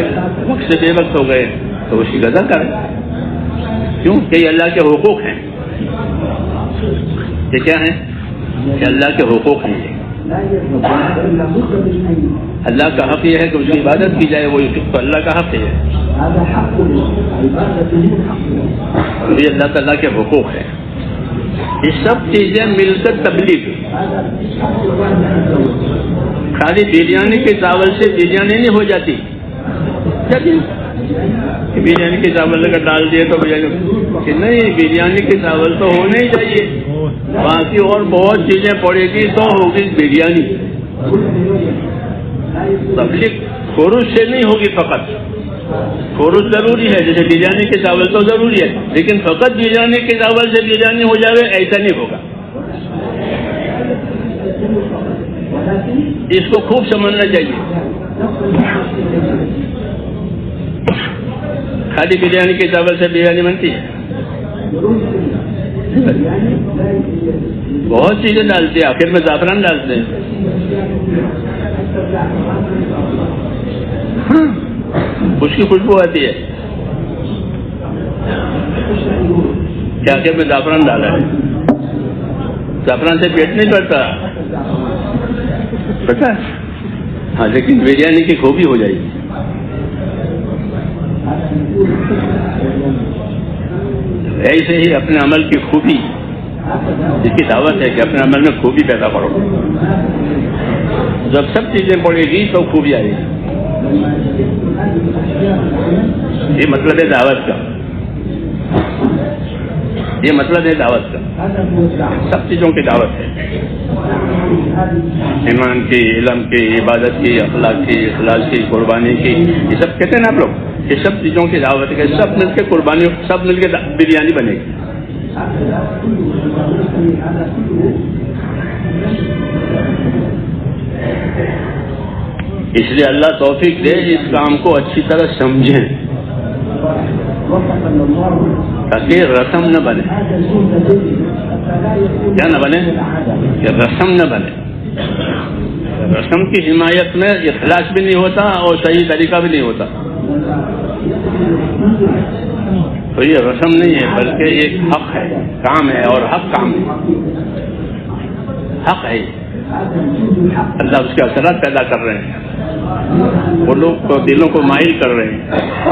وقت سے بے وقت ہو گئے تو اس کی قضا کریں. کیوں کہ یہ اللہ کے حقوق ہیں. یہ کیا ہیں؟ کہ اللہ کے حقوق ہیں. اللہ کا حق یہ ہے کہ اس کی عبادت کی جائے، وہ تو اللہ کا حق ہے. یہ اللہ تعالیٰ کے حقوق ہیں. یہ سب چیزیں مل کر تبلیغ. خالی بریانی کے چاول سے بریانی نہیں ہو جاتی. بریانی کے چاول اگر ڈال دیے تو بریانی نہیں، بریانی کے چاول تو ہونے ہی چاہیے. باقی اور بہت چیزیں پڑے گی تو ہوگی بریانی. تبلیغ خروج سے نہیں ہوگی. فقط خروج ضروری ہے، جیسے بریانی کے چاول تو ضروری ہے، لیکن فقط بریانی کے چاول سے بریانی ہو جائے ایسا نہیں ہوگا. اس کو خوب سمجھنا چاہیے. خالی بریانی کے چاول سے بریانی بنتی ہے؟ بہت چیزیں ڈالتے ہیں، آخر میں زعفران ڈالتے ہیں. اس کی خوشبو آتی ہے کہ آخر میں زعفران ڈالا ہے. زعفران سے پیٹ نہیں بھرتا، پتا؟ ہاں، لیکن بریانی کی خوبی ہو جائے گی. ایسے ہی اپنے عمل کی خوبی، جس کی دعوت ہے کہ اپنے عمل میں خوبی پیدا کرو. جب سب چیزیں پڑے گی تو خوبی آئے گی. یہ مطلب ہے دعوت کا، یہ مطلب ہے دعوت کا، سب چیزوں کی دعوت ہے، ایمان کی، علم کی، عبادت کی، اخلاق کی، اخلاص کی، قربانی کی، یہ سب کہتے ہیں نا آپ لوگ، یہ سب چیزوں کی دعوت ہے، سب مل کے قربانی، سب مل کے بریانی بنے گی۔ اس لیے اللہ توفیق دے اس کام کو اچھی طرح سمجھیں تاکہ رسم نہ بنے، کیا نہ بنے کہ رسم نہ بنے۔ رسم کی حمایت میں اخلاص بھی نہیں ہوتا اور صحیح طریقہ بھی نہیں ہوتا، تو یہ رسم نہیں ہے بلکہ ایک حق ہے، کام ہے، اور حق کام ہے، حق ہے، اللہ اس کے اثرات پیدا کر رہے ہیں، وہ لوگ کو دلوں کو مائل کر رہے ہیں،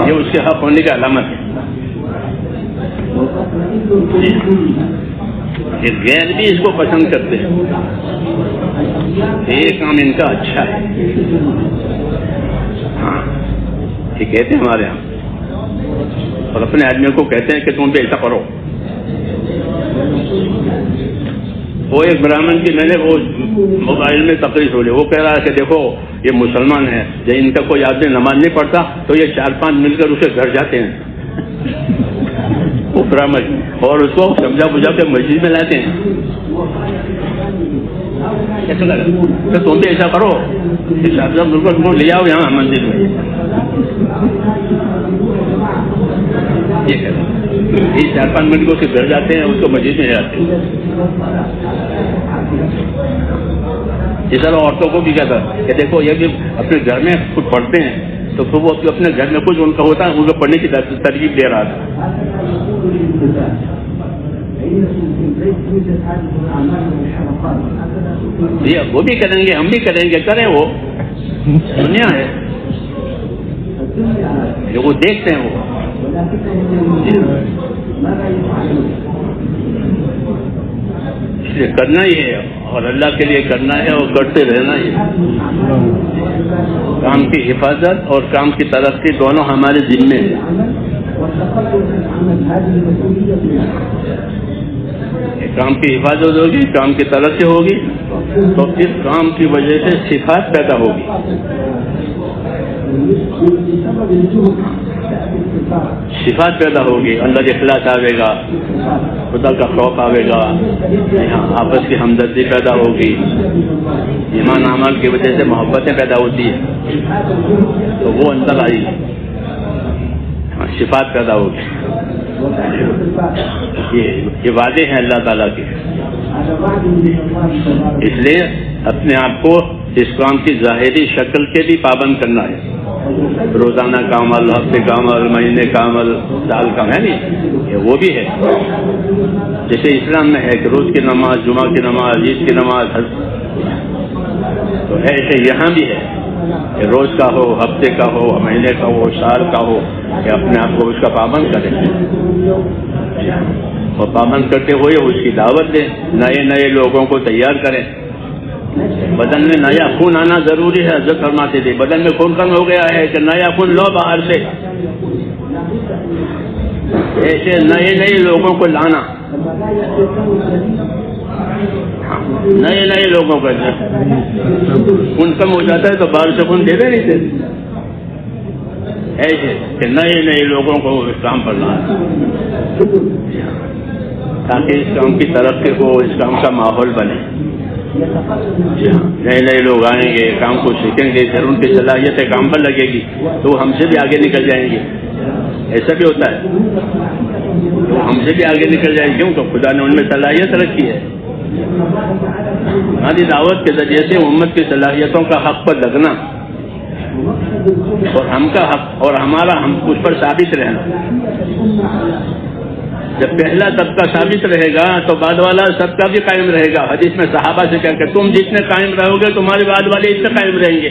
یہ اس کے حق ہونے کی علامت ہے۔ غیر بھی اس کو پسند کرتے ہیں، یہ کام ان کا اچھا ہے، ہاں یہ کہتے ہیں ہمارے یہاں، اور اپنے آدمیوں کو کہتے ہیں کہ تم بھی ایسا کرو۔ وہ ایک برہمن کی میں نے وہ موبائل میں تقریر ہو رہی، وہ کہہ رہا ہے کہ دیکھو یہ مسلمان ہے، جب ان کا کوئی آدمی نماز نہیں پڑھتا تو یہ 4-5 مل کر اسے گھر جاتے ہیں وہ برہمن، اور اس کو سمجھا بجھا کے مسجد میں لاتے ہیں۔ کیسا لگا تو تم بھی ایسا کرو، بالکل تم لے آؤ یہاں مسجد میں، یہ 4-5 منٹ کو اسے گھر جاتے ہیں، اس کو مسجد میں جاتے ہیں۔ اس طرح عورتوں کو بھی کہتا کہ دیکھو یہ بھی اپنے گھر میں خود پڑھتے ہیں، تو پھر وہ اپنے گھر میں کچھ ان کا ہوتا ہے، ان کو پڑھنے کی ترغیب دے رہا تھا۔ وہ بھی کریں گے، ہم بھی کریں گے، کریں، وہ دنیا ہے، جو وہ دیکھتے ہیں وہ اس لیے کرنا ہی ہے، اور اللہ کے لیے کرنا ہے، اور کرتے رہنا ہی ہے۔ کام کی حفاظت اور کام کی ترقی دونوں ہمارے ذمے ہیں۔ کام کی حفاظت ہوگی، کام کی ترقی ہوگی، تو اس کام کی وجہ سے صفات پیدا ہوگی، صفات پیدا ہوگی، اندر اخلاص آئے گا، خدا کا خوف آئے گا، آپس کی ہمدردی پیدا ہوگی، ایمان اعمال کی وجہ سے محبتیں پیدا ہوتی ہیں، تو وہ اندر آئی، صفات پیدا ہوگی۔ یہ وعدے ہیں اللہ تعالیٰ کے، اس لیے اپنے آپ کو اس کام کی ظاہری شکل کے بھی پابند کرنا ہے، روزانہ کا عمل، ہفتے کا عمل، مہینے کا عمل، سال کا ہے نہیں، وہ بھی ہے، جیسے اسلام میں ہے کہ روز کی نماز، جمعہ کی نماز، عید کی نماز، تو ایسے یہاں بھی ہے کہ روز کا ہو، ہفتے کا ہو، مہینے کا ہو، سال کا ہو، کہ اپنے آپ کو اس کا پابند کریں، اور پابند کرتے ہوئے اس کی دعوت دیں، نئے نئے لوگوں کو تیار کریں۔ بدن میں نیا خون آنا ضروری ہے، حضرت فرماتے تھے بدن میں خون کم ہو گیا ہے کہ نیا خون لو باہر سے، ایسے نئے نئے لوگوں کو لانا، نئے نئے لوگوں کا خون کم ہو جاتا ہے تو باہر سے خون دیتے نہیں تھے، ایسے کہ نئے نئے لوگوں کو اس کام پر لانا، تاکہ اس کام کی ترقی کو، اس کام کا ماحول بنے۔ نئے نئے لوگ آئیں گے، کام کو سیکھیں گے، پھر ان کی صلاحیتیں کام پر لگے گی تو ہم سے بھی آگے نکل جائیں گے، ایسا بھی ہوتا ہے، وہ ہم سے بھی آگے نکل جائیں گے کیوں؟ خدا نے ان میں صلاحیت رکھی ہے۔ ہماری دعوت کے ذریعے سے امت کی صلاحیتوں کا حق پر لگنا، اور ہم کا حق اور ہمارا ہم اس پر ثابت رہنا۔ جب پہلا طبقہ ثابت رہے گا تو بعد والا طبقہ بھی قائم رہے گا۔ حدیث میں صحابہ سے کہا کہ تم جتنے قائم رہو گے تمہارے بعد والے اتنے قائم رہیں گے،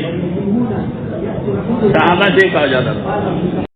صحابہ سے کہا جاتا تھا۔